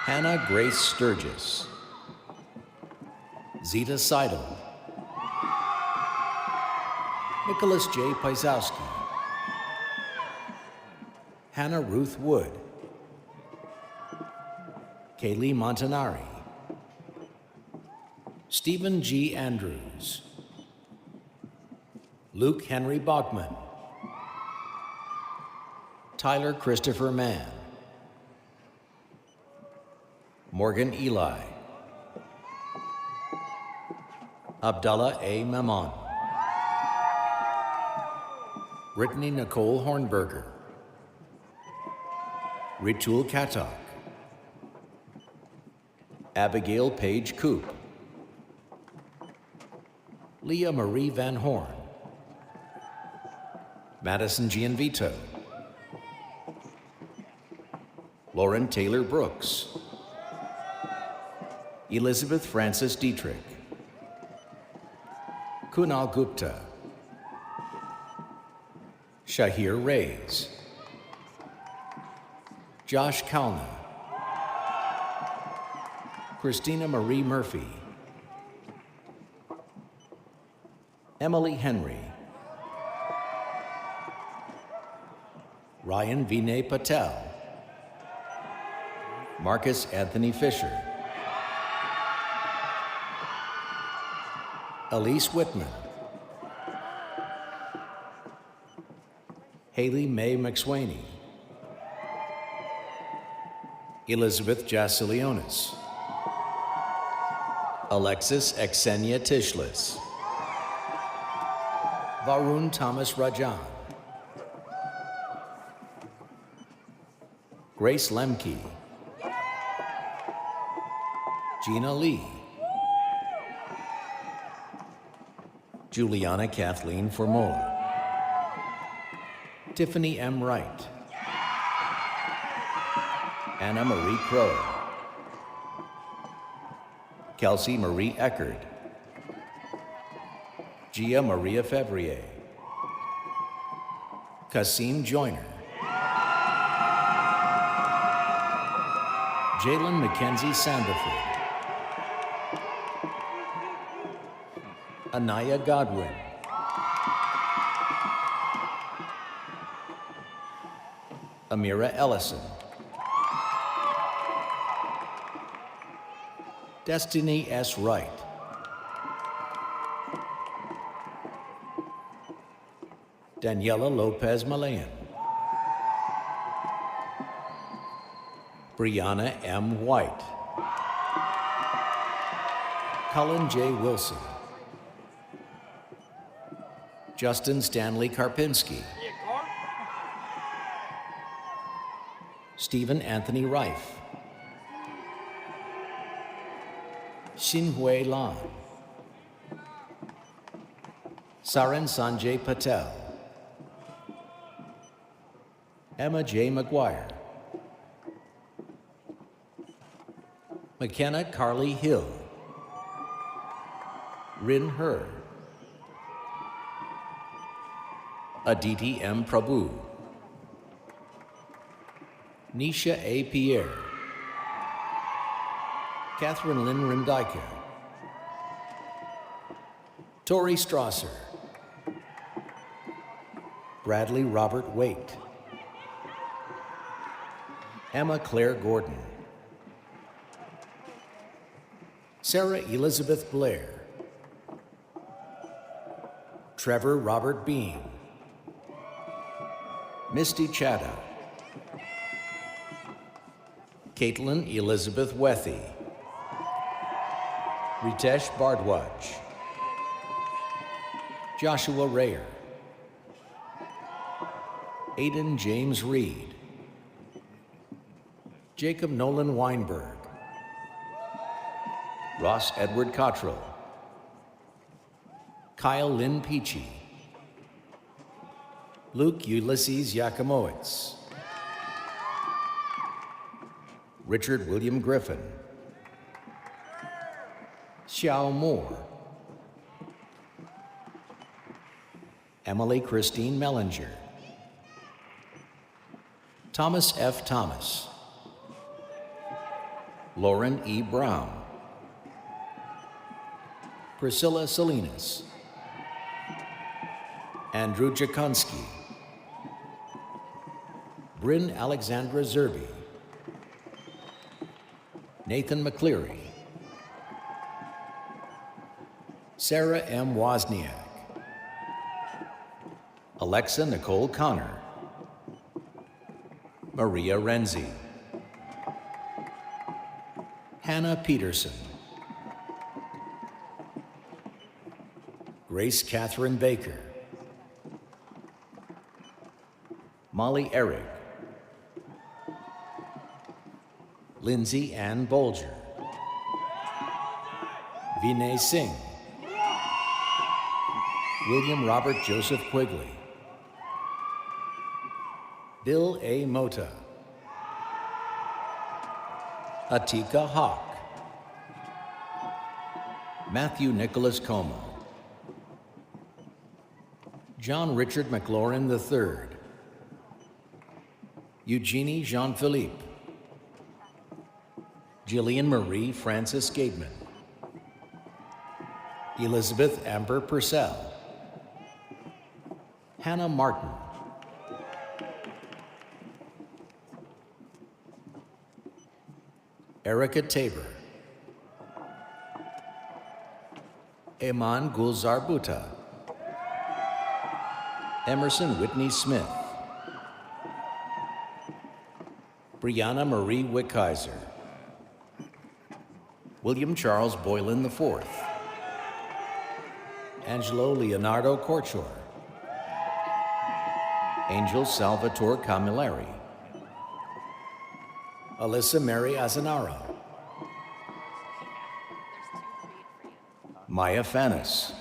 Hannah Grace Sturgis, Zita Seidel, Nicholas J. Paisowski, Hannah Ruth Wood, Kaylee Montanari, Stephen G. Andrews, Luke Henry Bachman, Tyler Christopher Mann, Morgan Eli, Abdullah A. Mammon, Brittany Nicole Hornberger, Ritul Katak, Abigail Page Coop, Leah Marie Van Horn, Madison Gianvito, Lauren Taylor Brooks, Elizabeth Francis Dietrich, Kunal Gupta, Shahir Reyes, Josh Kalna, Christina Marie Murphy, Emily Henry, Ryan Vinay Patel, Marcus Anthony Fisher, Elise Whitman, Haley Mae McSwaney, Elizabeth Jasilionis, Alexis Xenia Tishlis, Varun Thomas Rajan, Grace Lemke, Gina Lee, Juliana Kathleen Formola, Tiffany M. Wright, Anna Marie Crow, Kelsey Marie Eckerd, Gia Maria Fevrier, Kasim Joyner, Jalen Mackenzie Sanderford, Anaya Godwin, Amira Ellison, Destiny S. Wright, Daniela Lopez Malayan, Brianna M. White, Cullen J. Wilson, Justin Stanley Karpinski, Stephen Anthony Reif, Xinhui Lan, Saran Sanjay Patel, Emma J. McGuire, McKenna Carly Hill, Rin Her, Aditi M. Prabhu, Nisha A. Pierre, Catherine Lynn Rindike, Tori Strasser, Bradley Robert Waite, Emma Claire Gordon, Sarah Elizabeth Blair, Trevor Robert Bean, Misty Chadda, Caitlin Elizabeth Wethy, Ritesh Bardwaj, Joshua Rayer, Aidan James Reed, Jacob Nolan Weinberg, Ross Edward Cottrell, Kyle Lynn Peachy, Luke Ulysses Yakimowitz, Richard William Griffin, Xiao Moore, Emily Christine Mellinger, Thomas F. Thomas, Lauren E. Brown, Priscilla Salinas, Andrew Jakonski, Bryn Alexandra Zerby, Nathan McCleary, Sarah M. Wozniak, Alexa Nicole Connor, Maria Renzi, Hannah Peterson, Grace Catherine Baker, Molly Eric, Lindsay Ann Bolger, Vinay Singh, William Robert Joseph Quigley, Bill A. Mota, Atika Hawk, Matthew Nicholas Como, John Richard McLaurin III, Eugenie Jean-Philippe, Jillian Marie Francis Gateman, Elizabeth Amber Purcell, Hannah Martin, Erica Tabor, Eman Gulzar Bhutta, Emerson Whitney Smith, Brianna Marie Wickheiser, William Charles Boylan IV, Angelo Leonardo Corchor, Angel Salvatore Camilleri, Alyssa Mary Azanaro, Maya Fanis,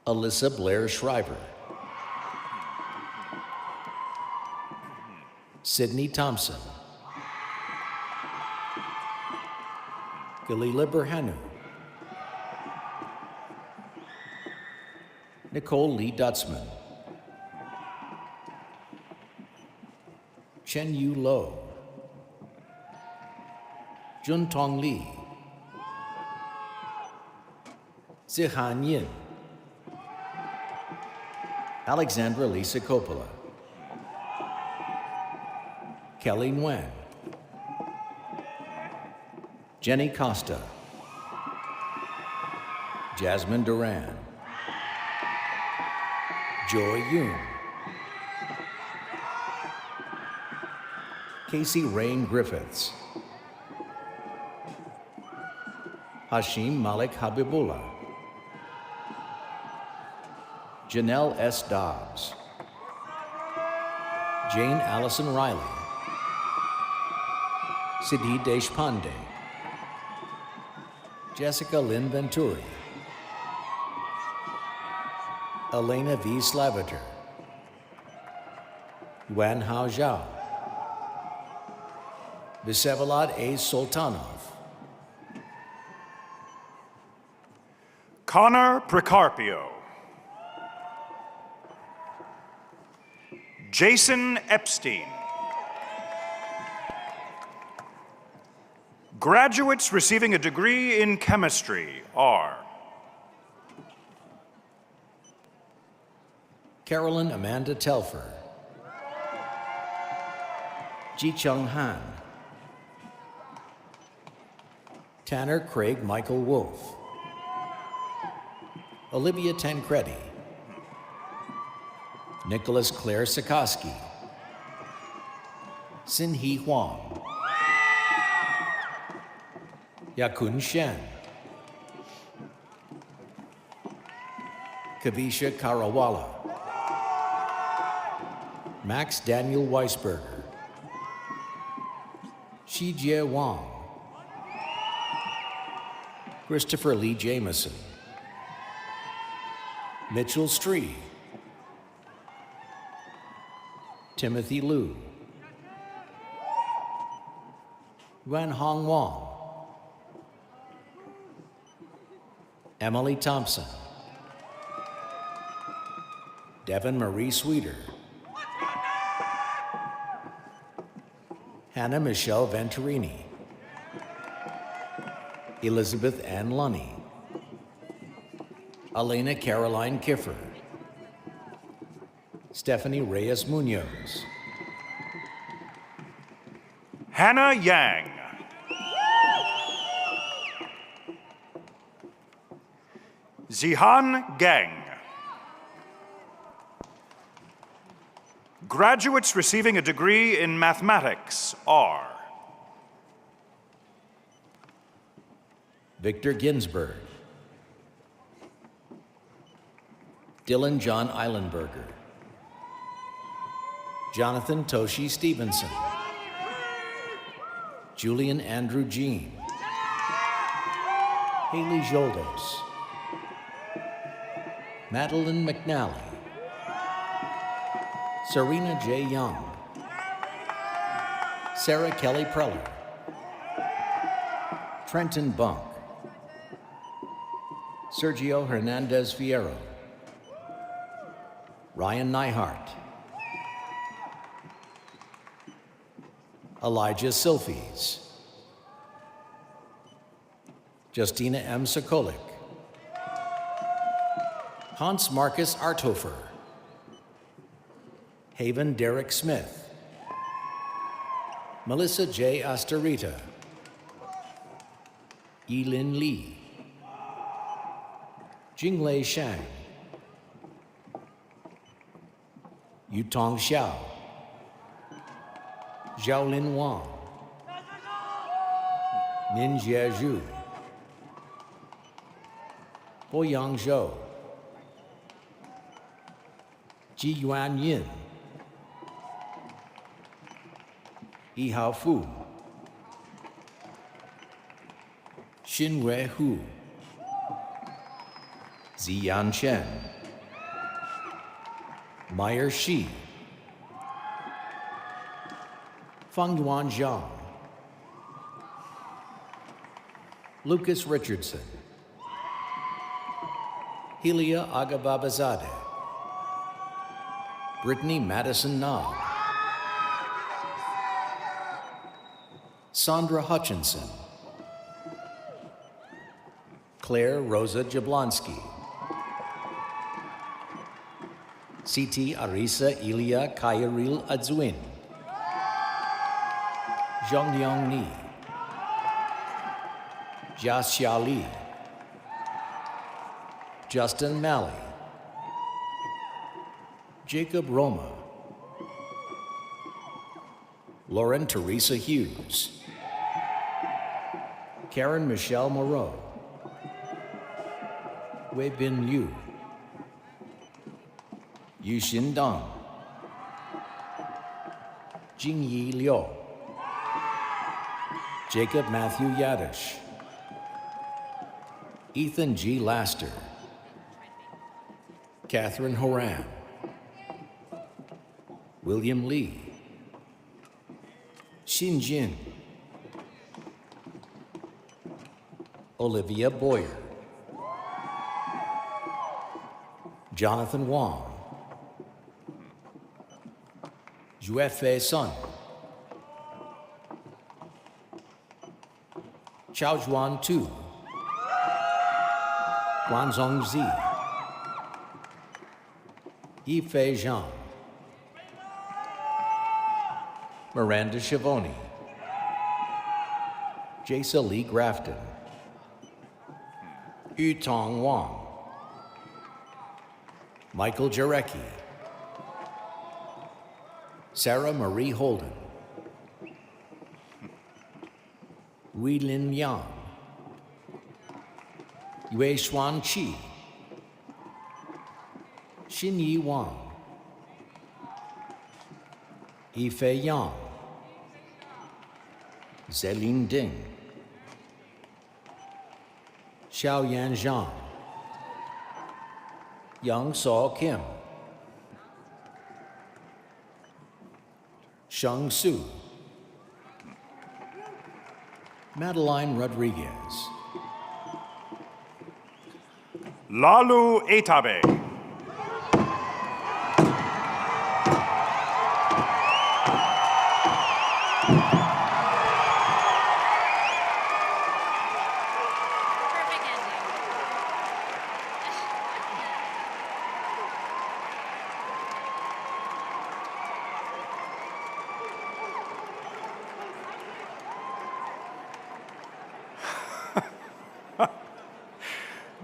Alyssa Blair Shriver, Sydney Thompson, Galila Berhanu, Nicole Lee Dutzman, Chen Yu Lo, Jun Tong Lee, Zihan Yin, Alexandra Lisa Coppola, Kelly Nguyen, Jenny Costa, Jasmine Duran, Joy Yoon, Casey Rain Griffiths, Hashim Malik Habibullah, Janelle S. Dobbs, Jane Allison Riley, Siddhi Deshpande, Jessica Lynn Venturi, Elena V. Slavater, Yuan Hao Zhao, Visevalad A. Sultanov, Connor Precarpio, Jason Epstein, Graduates receiving a degree in chemistry are Carolyn Amanda Telfer, Ji Chung Han, Tanner Craig Michael Wolf, Olivia Tancredi, Nicholas Claire Sikoski, Sin Hee Huang, Yakun Shen, Kavisha Karawala, Max Daniel Weisberger, Shijie Wang, Christopher Lee Jameson, Mitchell Stree, Timothy Liu, Yuan Hong Wang, Emily Thompson, Devin Marie Sweeter, Hannah Michelle Venturini, Elizabeth Ann Lunny, Elena Caroline Kiffer, Stephanie Reyes Munoz, Hannah Yang, Zihan Gang. Graduates receiving a degree in mathematics are Victor Ginsberg, Dylan John Eilenberger, Jonathan Toshi Stevenson, Julian Andrew Jean, Haley Joldos, Madeline McNally, Serena J. Young, Sarah Kelly Preller, Trenton Bunk, Sergio Hernandez Fierro, Ryan Neihart, Elijah Silfies, Justina M. Sokolik, Hans Marcus Arthofer, Haven Derek Smith, Melissa J. Astarita, Yilin Lee, Jinglei Shang, Yutong Xiao, Xiaolin Wang, Min Jie Zhu, Boyang Zhou, Ji Yuan Yin, Yihao Fu, Xin Wei Hu, Ziyan Chen, Meyer Shi, Feng Yuan Zhang, Lucas Richardson, Helia Agababazadeh, Brittany Madison Nog, Sandra Hutchinson, Claire Rosa Jablonski, Siti Arisa Ilya Kayaril Adzuin, Zhongyong Ni, Jia Xia Li, Justin Malley, Jacob Roma, Lauren Teresa Hughes, Karen Michelle Moreau, Wei Bin Liu, Yuxin Dong, Jingyi Liu, Jacob Matthew Yadish, Ethan G. Laster, Catherine Horan, William Lee, Xin Jin, Olivia Boyer, Jonathan Wong, Juefei Sun, Chao Juan Tu, Guanzhong Zi, Yifei Zhang, Miranda Schiavone, Jasa Lee Grafton, Yutong Wang, Michael Jarecki, Sarah Marie Holden, Wei Lin Yang, Yue Xuan Qi, Xinyi Wang, Yifei Yang, Zelin Ding, Xiaoyan Zhang, Yang Saw Kim, Sheng Su, Madeline Rodriguez, Lalu Etabe.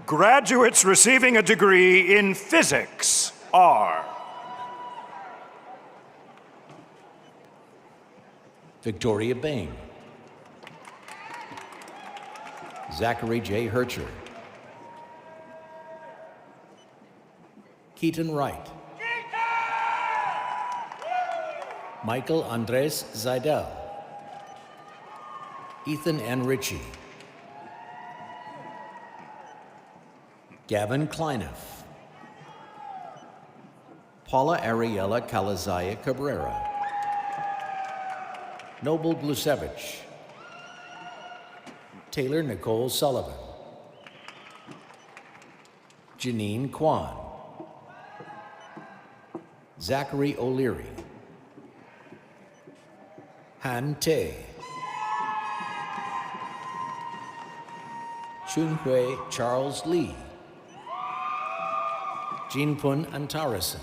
Graduates receiving a degree in physics are Victoria Bain, Zachary J. Hercher, Keaton Wright, Michael Andres Zaidel, Ethan N. Ritchie, Gavin Kleineff, Paula Ariella Calazaya Cabrera, Noble Blusevich, Taylor Nicole Sullivan, Janine Kwan, Zachary O'Leary, Han Tae, Chunhui Charles Lee, Jinpun Antarasan,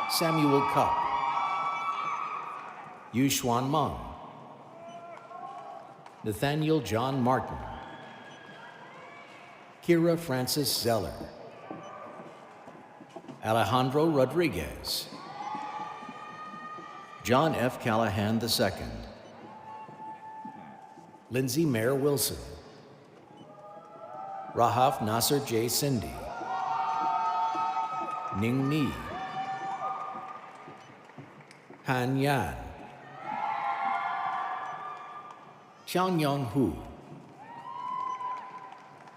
Samuel Cup, Yuxuan Meng, Nathaniel John Martin, Kira Francis Zeller, Alejandro Rodriguez, John F. Callahan II, Lindsay Mayer Wilson, Rahaf Nasser J. Cindy, Ning Ni, Han Yan, Xiaonyang Hu,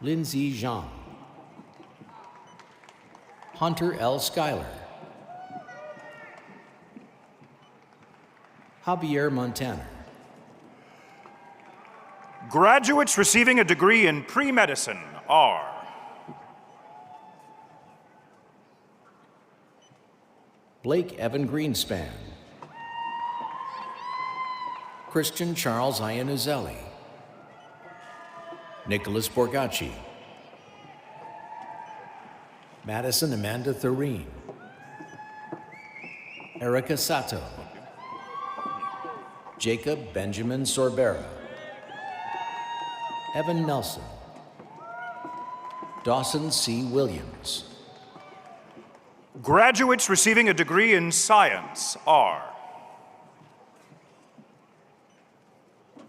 Lindsay Zhang, Hunter L. Schuyler, Javier Montana. graduates receiving a degree in pre-medicine are Blake Evan Greenspan, Christian Charles Iannuzelli, Nicholas Borgacci, Madison Amanda Thureen, Erica Sato, Jacob Benjamin Sorbera, Evan Nelson, Dawson C. Williams. graduates receiving a degree in science are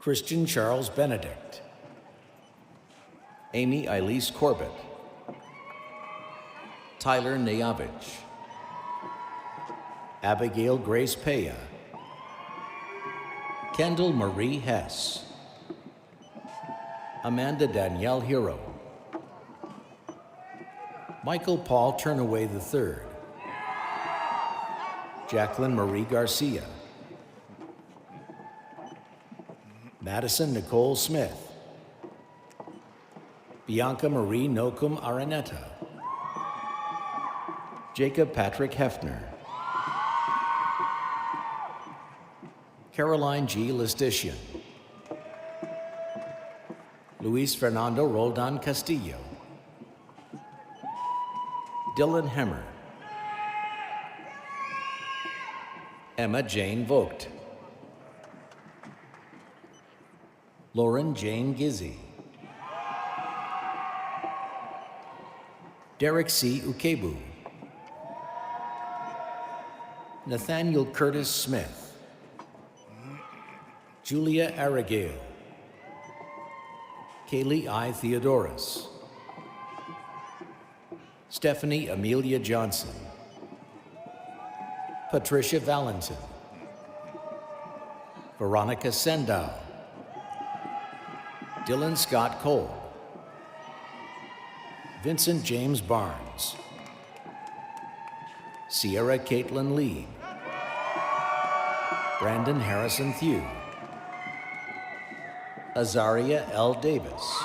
Christian Charles Benedict, Amy Elise Corbett, Tyler Nayavich, Abigail Grace Peya, Kendall Marie Hess, Amanda Danielle Hero, Michael Paul Turnaway III, Jacqueline Marie Garcia, Madison Nicole Smith, Bianca Marie Nokum Araneta, Jacob Patrick Hefner, Caroline G. Listician, Luis Fernando Roldan Castillo, Dylan Hemmer, Emma Jane Vogt, Lauren Jane Gizzi, Derek C. Ukebu, Nathaniel Curtis Smith, Julia Arregale, Kaylee I. Theodoros, Stephanie Amelia Johnson, Patricia Valentin, Veronica Sendow, Dylan Scott Cole, Vincent James Barnes, Sierra Caitlin Lee, Brandon Harrison Thew, Azaria L. Davis,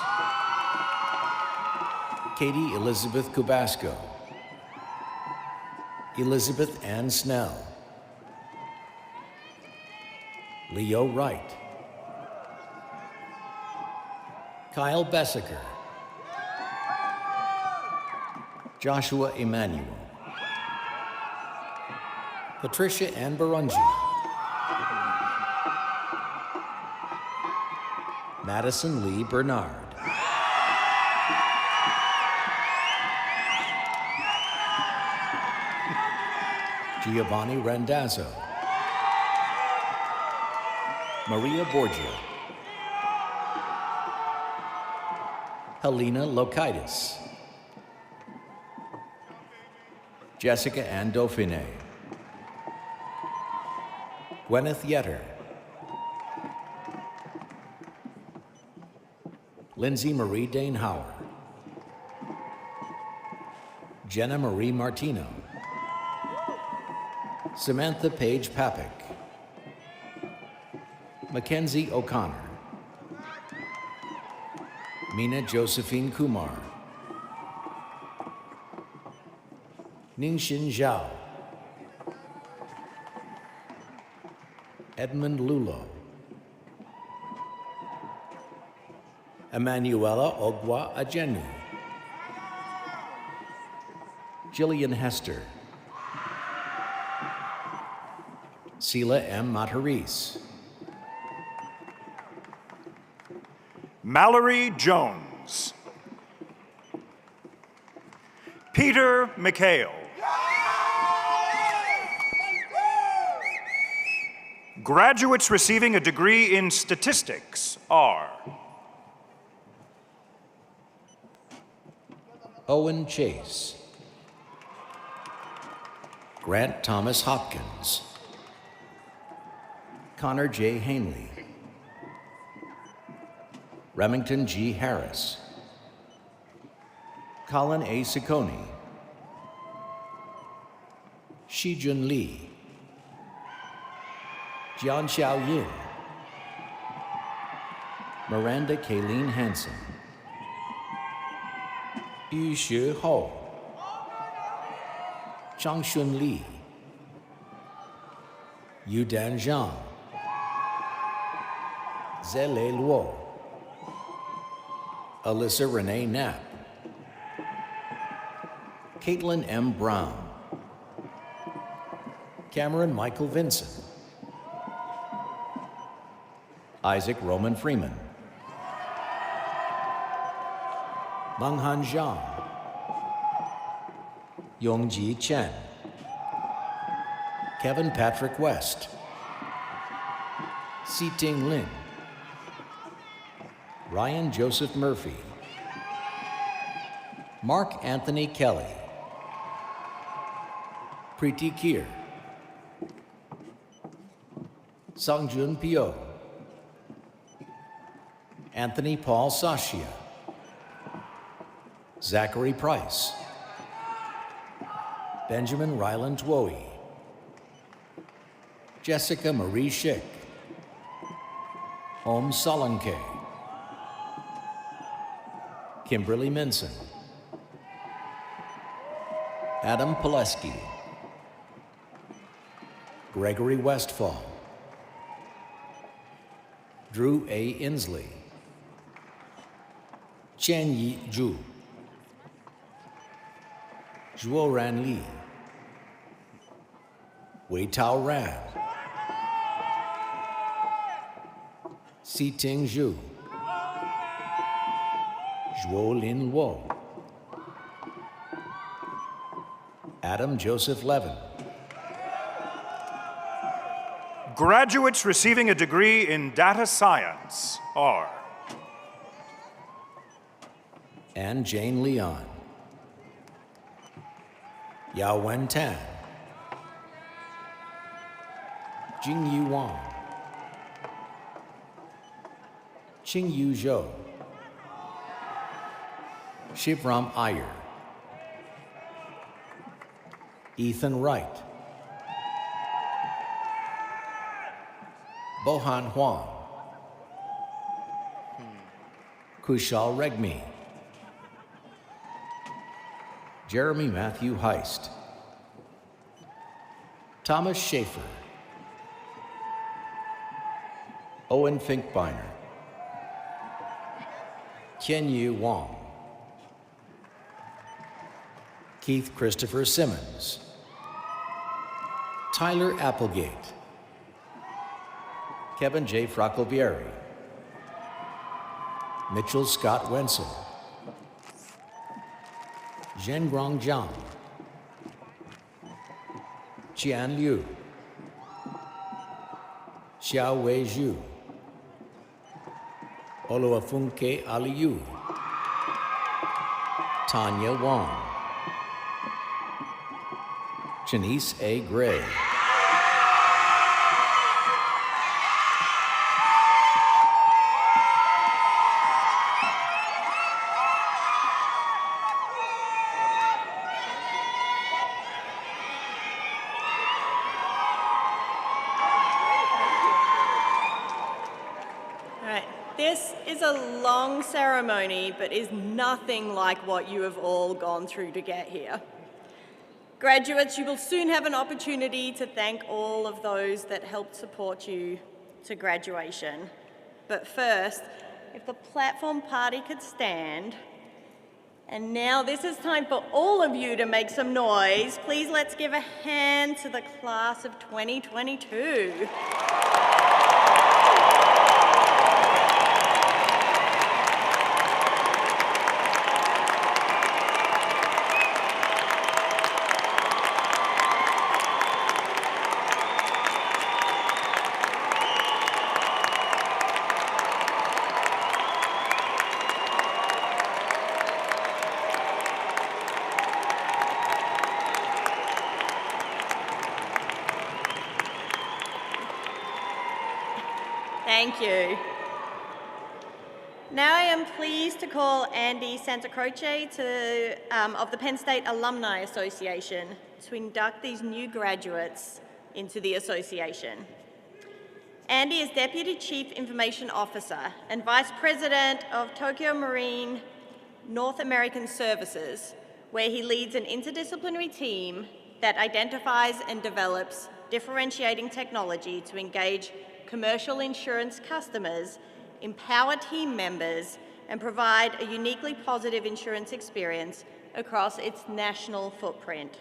Katie Elizabeth Kubasco, Elizabeth Ann Snell, Leo Wright, Kyle Bessaker, Joshua Emanuel, Patricia Ann Barungi, Madison Lee Bernard, Giovanni Randazzo, Maria Borgia, Helena Lokaitis, Jessica Ann Dauphiné, Gwyneth Yetter, Lindsay Marie Dane Hauer, Jenna Marie Martino, Samantha Paige Papik, Mackenzie O'Connor, Mina Josephine Kumar, Ningxin Zhao, Edmund Lulo, Emanuela Ogwa Ajenu, Jillian Hester, Sela M. Mataris, Mallory Jones, Peter McHale, graduates receiving a degree in statistics are Owen Chase, Grant Thomas Hopkins, Connor J. Hanley, Remington G. Harris, Colin A. Ciccone, Shijun Lee, Jian Xiao Yin, Miranda Kayleen Hansen, Yu Shi Ho, Changshun Li, Yudan Zhang, Zele Luo, Alyssa Renee Knapp, Caitlin M. Brown, Cameron Michael Vinson, Isaac Roman Freeman, Menghan Zhang, Yongji Chen, Kevin Patrick West, Si-Ting Lin, Ryan Joseph Murphy, Mark Anthony Kelly, Preeti Kier, Songjun Pyo, Anthony Paul Sashia, Zachary Price, Benjamin Ryland Twoe, Jessica Marie Schick, Om Solanke, Kimberly Minson, Adam Pileski, Gregory Westfall, Drew A. Inslee, Chen-Yi Zhu, Zhuo-Ran Li, Wei-Tao Ran, Si-Ting Zhu, Zhuo-Lin Wo, Adam Joseph Levin. Graduates receiving a degree in data science are Anne Jane Leon, Yao Wen Tan, Jingyu Wang, Qingyu Zhou, Shivram Iyer, Ethan Wright, Bohan Huang, Kushal Regmi, Jeremy Matthew Heist, Thomas Schaefer, Owen Finkbeiner, Qianyu Wang, Keith Christopher Simmons, Tyler Applegate, Kevin J. Fracalvieri, Mitchell Scott Wenzel, Zhengrong Zhang, Qian Liu, Xiao Wei Zhu, Oluwafunke Aliyu, Tanya Wong, Janice A. Gray, This is a long ceremony, but is nothing like what you have all gone through to get here. Graduates, you will soon have an opportunity to thank all of those that helped support you to graduation. But first, if the platform party could stand. And now this is time for all of you to make some noise. Please let's give a hand to the class of 2022. Thank you. Now I am pleased to call Andy Santacroce of the Penn State Alumni Association to induct these new graduates into the association. Andy is Deputy Chief Information Officer and Vice President of Tokyo Marine North American Services, where he leads an interdisciplinary team that identifies and develops differentiating technology to engage commercial insurance customers, empower team members, and provide a uniquely positive insurance experience across its national footprint.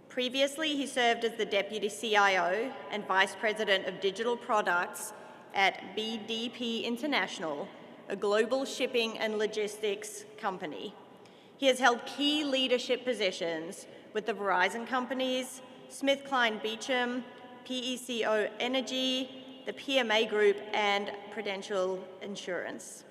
Previously, he served as the Deputy CIO and Vice President of Digital Products at BDP International, a global shipping and logistics company. He has held key leadership positions with the Verizon companies, SmithKline Beecham, PECO Energy, the PMA Group, and Prudential Insurance.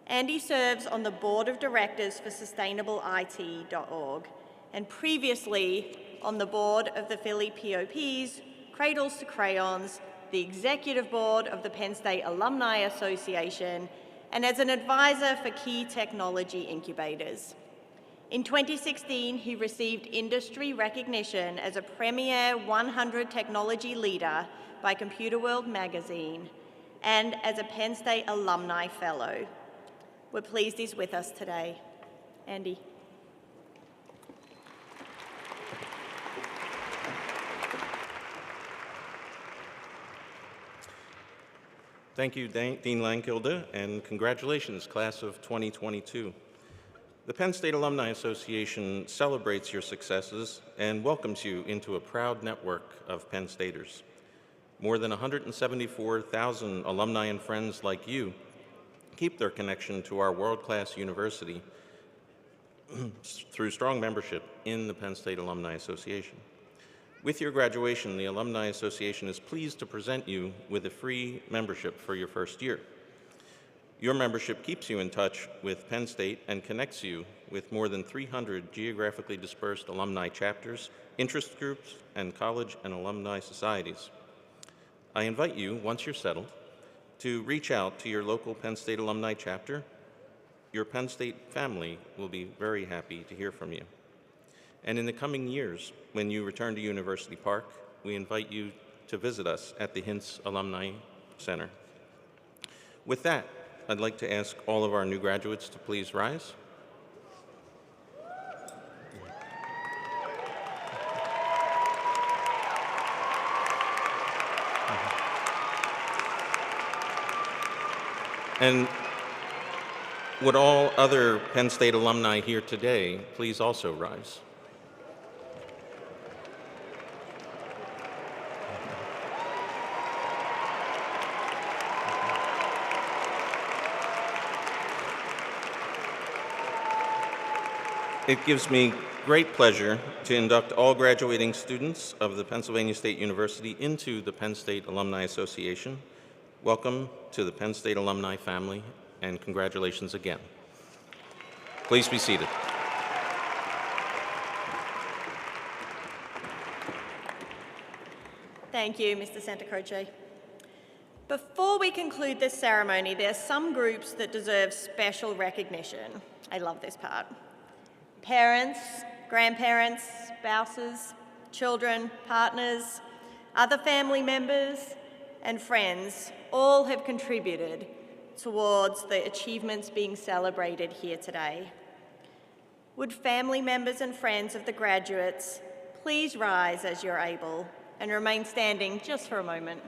Andy serves on the Board of Directors for SustainableIT.org and previously on the board of the Philly POPs, Cradles to Crayons, the Executive Board of the Penn State Alumni Association, and as an advisor for key technology incubators. In 2016, he received industry recognition as a Premier 100 Technology Leader by Computer World magazine and as a Penn State Alumni Fellow. We're pleased he's with us today. Andy. Thank you, Dean Langkilde, and congratulations, class of 2022. The Penn State Alumni Association celebrates your successes and welcomes you into a proud network of Penn Staters. More than 174,000 alumni and friends like you keep their connection to our world-class university through strong membership in the Penn State Alumni Association. With your graduation, the Alumni Association is pleased to present you with a free membership for your first year. Your membership keeps you in touch with Penn State and connects you with more than 300 geographically dispersed alumni chapters, interest groups, and college and alumni societies. I invite you, once you're settled, to reach out to your local Penn State alumni chapter. Your Penn State family will be very happy to hear from you. And in the coming years, when you return to University Park, we invite you to visit us at the Hintz Alumni Center. With that, I'd like to ask all of our new graduates to please rise. And would all other Penn State alumni here today please also rise? It gives me great pleasure to induct all graduating students of the Pennsylvania State University into the Penn State Alumni Association. Welcome to the Penn State alumni family, and congratulations again. Please be seated. Thank you, Mr. Santacroce. Before we conclude this ceremony, there are some groups that deserve special recognition. I love this part. Parents, grandparents, spouses, children, partners, other family members, and friends all have contributed towards the achievements being celebrated here today. Would family members and friends of the graduates please rise as you're able and remain standing just for a moment.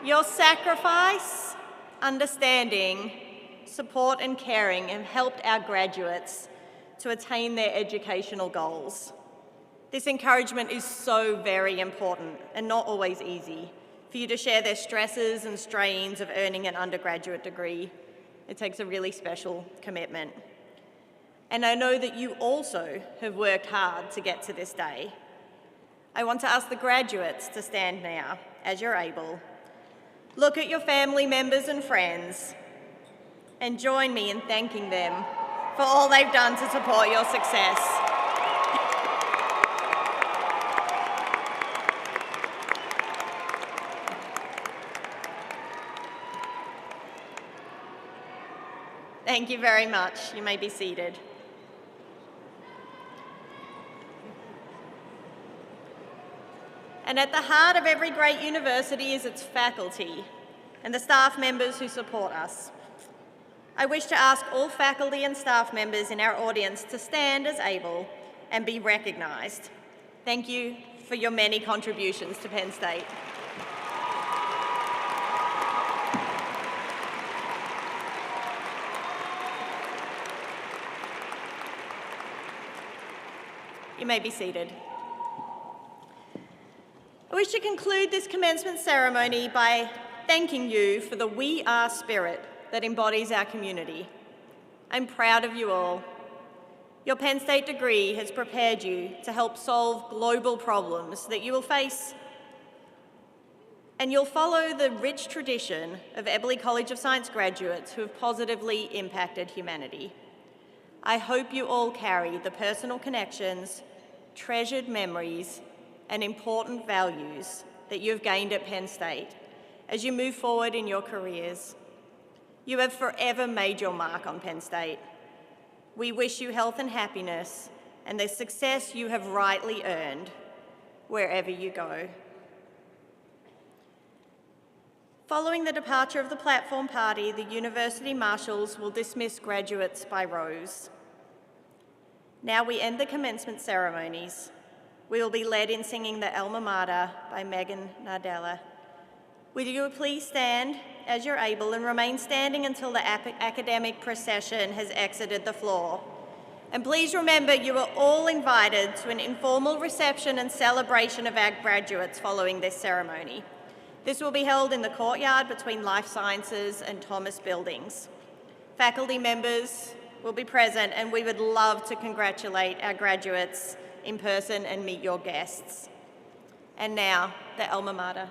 Your sacrifice, understanding, support and caring have helped our graduates to attain their educational goals. This encouragement is so very important and not always easy. For you to share their stresses and strains of earning an undergraduate degree, it takes a really special commitment. And I know that you also have worked hard to get to this day. I want to ask the graduates to stand now, as you're able. Look at your family members and friends and join me in thanking them for all they've done to support your success. Thank you very much. You may be seated. And at the heart of every great university is its faculty and the staff members who support us. I wish to ask all faculty and staff members in our audience to stand as able and be recognised. Thank you for your many contributions to Penn State. You may be seated. I wish to conclude this commencement ceremony by thanking you for the We Are spirit that embodies our community. I'm proud of you all. Your Penn State degree has prepared you to help solve global problems that you will face, and you'll follow the rich tradition of Eberly College of Science graduates who have positively impacted humanity. I hope you all carry the personal connections, treasured memories, and important values that you have gained at Penn State as you move forward in your careers. You have forever made your mark on Penn State. We wish you health and happiness and the success you have rightly earned wherever you go. Following the departure of the platform party, the university marshals will dismiss graduates by rows. Now we end the commencement ceremonies. We will be led in singing the Alma Mater by Megan Nardella. Will you please stand as you're able and remain standing until the academic procession has exited the floor. And please remember, you are all invited to an informal reception and celebration of our graduates following this ceremony. This will be held in the courtyard between Life Sciences and Thomas buildings. Faculty members will be present, and we would love to congratulate our graduates in person and meet your guests. And now, the Alma Mater.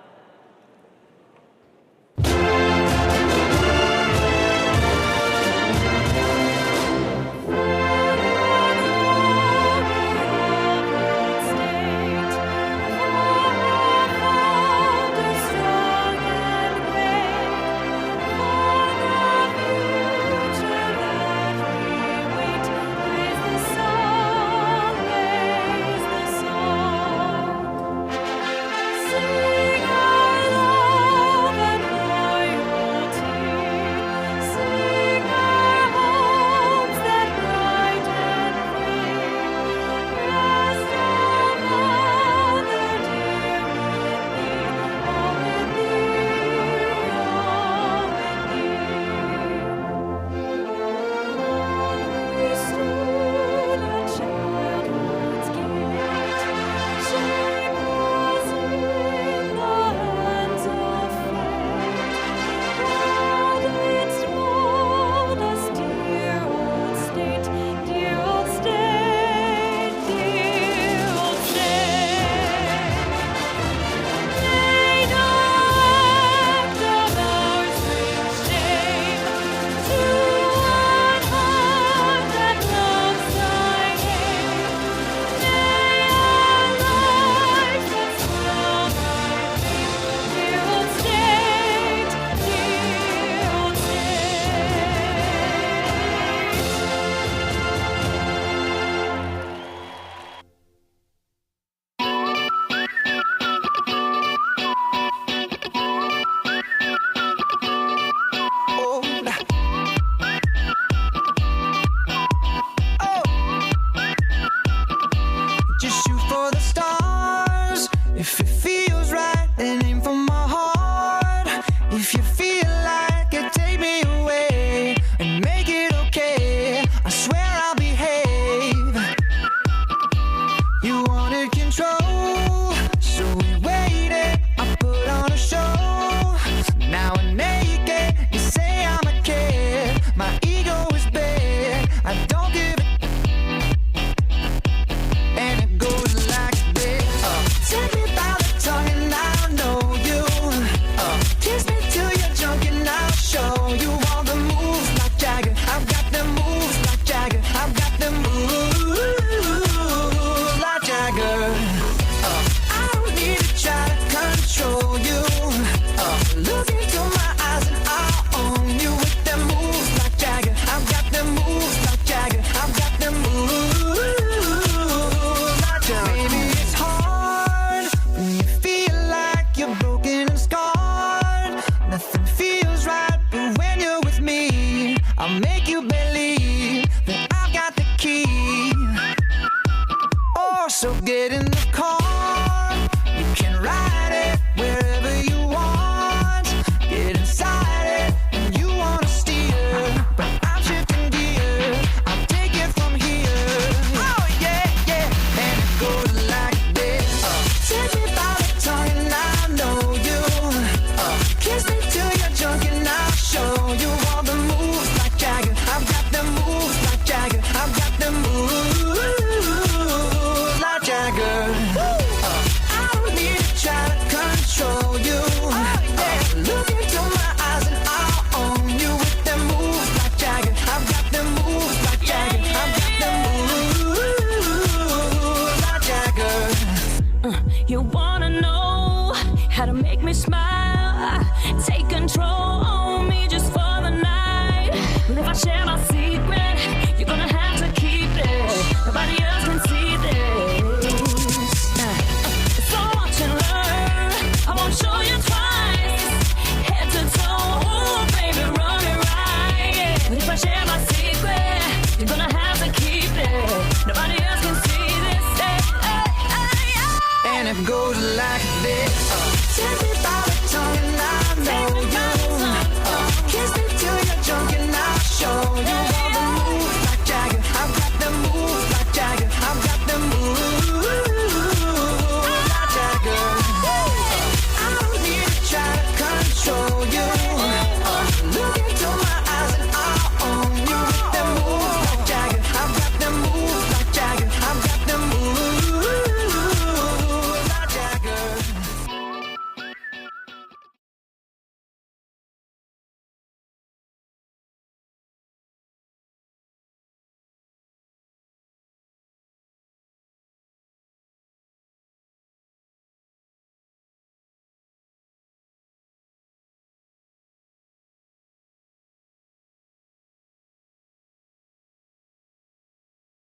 You wanna know how to make me smile?